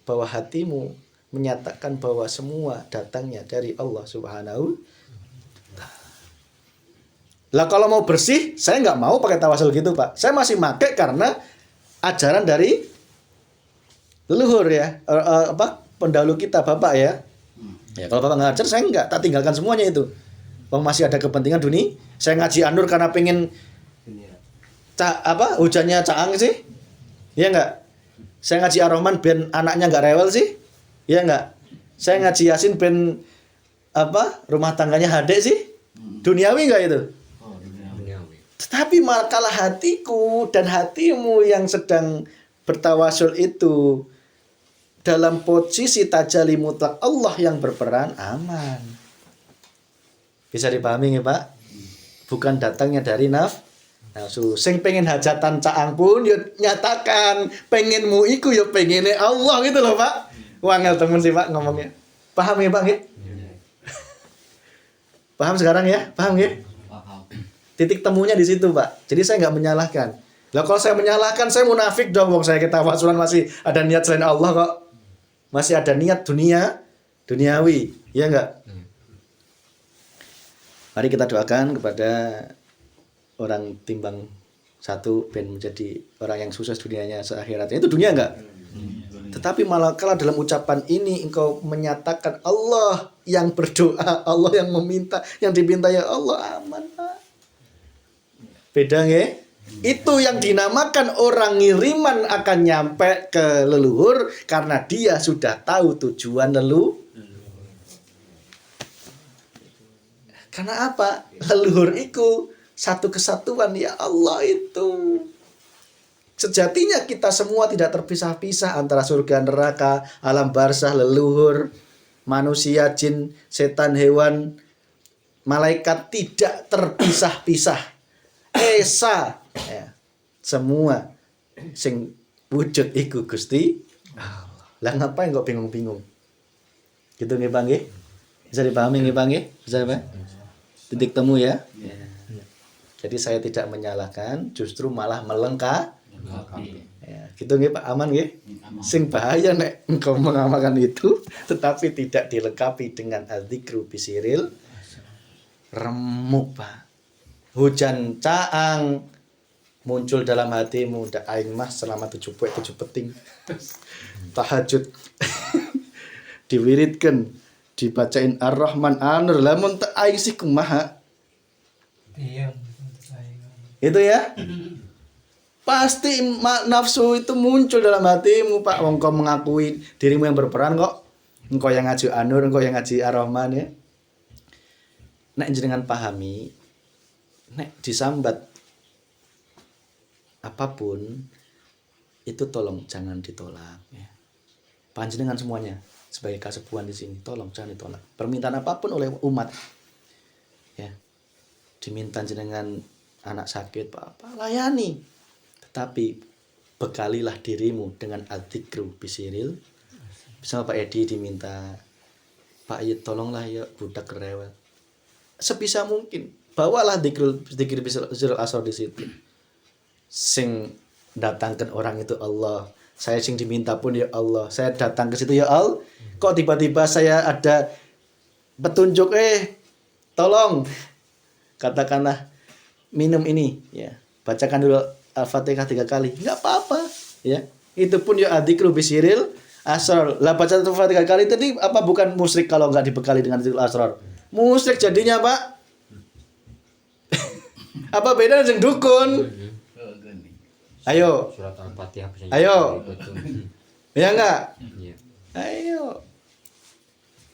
bahwa hatimu menyatakan bahwa semua datangnya dari Allah Subhanahu. Lah kalau mau bersih, saya nggak mau pakai tawasul gitu Pak. Saya masih pakai karena ajaran dari leluhur ya, pendahulu kita Bapak ya. Ya kalau Bapak ngajar saya nggak, tak tinggalkan semuanya itu. Bang masih ada kepentingan dunia. Saya ngaji Anur karena pengen hujannya caang sih, ya nggak. Saya ngaji Ar-Rahman ben anaknya nggak rewel sih, ya nggak. Saya ngaji Yasin ben rumah tangganya hade sih, duniawi nggak itu. Tetapi makalah hatiku dan hatimu yang sedang bertawasul itu dalam posisi tajalli mutlak Allah yang berperan, aman. Bisa dipahami ya Pak? Bukan datangnya dari nafsu. Sing pengen hajatan caang pun ya nyatakan pengenmu iku ya pengene Allah gitu loh Pak. Wangel temen sih Pak ngomongnya. Paham ya Pak ya? Paham sekarang ya? Paham ya? Titik temunya di situ Pak. Jadi saya nggak menyalahkan. Lah kalau saya menyalahkan saya munafik dong. Wong saya tawasulan masih ada niat selain Allah kok. Masih ada niat duniawi, ya enggak? Mari kita doakan kepada orang timbang satu ben menjadi orang yang sukses dunianya seakhiratnya. Itu dunia enggak? Tetapi malah kalau dalam ucapan ini engkau menyatakan Allah yang berdoa, Allah yang meminta, yang diminta ya Allah, aman Pak. Beda nggih? Itu yang dinamakan orang ngiriman akan nyampe ke leluhur karena dia sudah tahu tujuan leluhur. Karena apa? Leluhur itu satu kesatuan ya Allah itu. Sejatinya kita semua tidak terpisah-pisah antara surga neraka, alam barzah, leluhur, manusia, jin, setan, hewan, malaikat tidak terpisah-pisah. Esa ya, semua sing wujud iku Gusti Allah. Lah ngapain kok bingung-bingung? Gitu nggih Bang nggih? Bisa dipahami nggih Bang nggih? Bisa Pak? Titik temu ya. Jadi saya tidak menyalahkan, justru malah melengkapi. Ya, gitu nggih Pak, aman nggih? Sing bahaya nek engkau mengamalkan itu tetapi tidak dilengkapi dengan adzikru bisiril remuk Pak. Hujan caang muncul dalam hatimu, ndak aing mah selama 7 peting. Tahajud diwiridkan, dibacain Ar-Rahman Anur, lamun tak aing sih kumaha. Iya. Itu ya. Pasti nafsu itu muncul dalam hatimu Pak. Wong kau mengakui dirimu yang berperan kok. Engkau yang ngaji Anur, engkau yang ngaji Ar-Rahman ya. Nek jenengan pahami, nek disambat apapun itu tolong jangan ditolak ya. Panjenengan semuanya sebagai kasepuhan di sini tolong jangan ditolak. Permintaan apapun oleh umat ya. Diminta jenengan anak sakit apa layani. Tetapi bekalilah dirimu dengan adzikru bisiril. Bisa Pak Edi diminta Pak Yid tolonglah ya budak rewel. Sebisa mungkin bawalah zikir bisiril asar di situ. Sing datangkan orang itu Allah. Saya sing diminta pun ya Allah. Saya datang ke situ ya Allah. Kok tiba-tiba saya ada petunjuk, tolong katakanlah minum ini, ya. Bacakan dulu Al-Fatihah 3 kali. Enggak apa-apa, ya. Itu pun ya adzikru bisiril asrar. Lah baca Al-Fatihah 3 kali tadi apa bukan musyrik kalau enggak dibekali dengan dzikrul asrar? Musyrik jadinya, Pak. Apa beda dengan dukun? Ayo. Surat Al-Fatihah bisa Ayo. betul. Ya enggak? Iya. Ayo.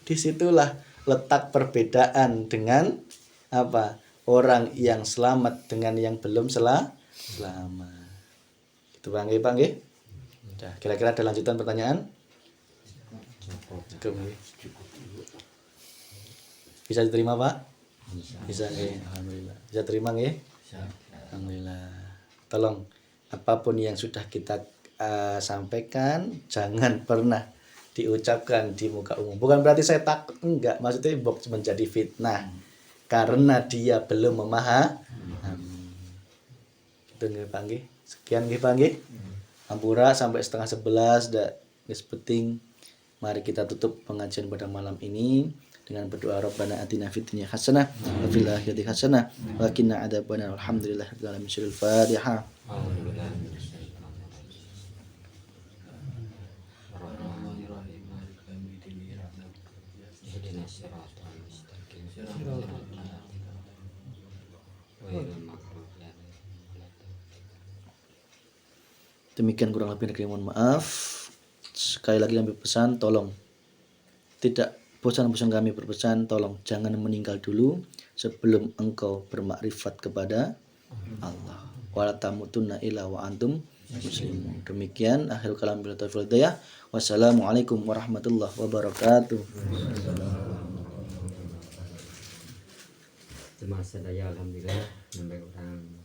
Disitulah letak perbedaan dengan apa? Orang yang selamat dengan yang belum selamat. Itu Bang nggih. Udah, kira-kira ada lanjutan pertanyaan? Cukup. Bisa diterima, Pak? Bisa nggih. Alhamdulillah. Bisa terima nggih? Alhamdulillah. Tolong apapun yang sudah kita sampaikan jangan pernah diucapkan di muka umum. Bukan berarti saya takut, enggak. Maksudnya menjadi fitnah karena dia belum memahami. Itu nggih Pak nggih. Sekian nggih Pak nggih. Ampura sampai 10:30 dah wis penting. Mari kita tutup pengajian pada malam ini dengan berdoa Rabbana atina fid dunya hasanah wa fil akhirati hasanah wa qina adzabannar. Alhamdulillahirabbil alamin. Al-Fatihah. Demikian kurang lebih dari mohon maaf. Sekali lagi kami pesan, tolong tidak bosan-bosan kami berpesan, tolong jangan meninggal dulu sebelum engkau bermakrifat kepada Allah. Wala tamutunna illa wa antum muslimun. Demikian akhir kalam bil taufiq wal hidayah. Wassalamualaikum warahmatullahi wabarakatuh. Terima kasih, alhamdulillah sampai orang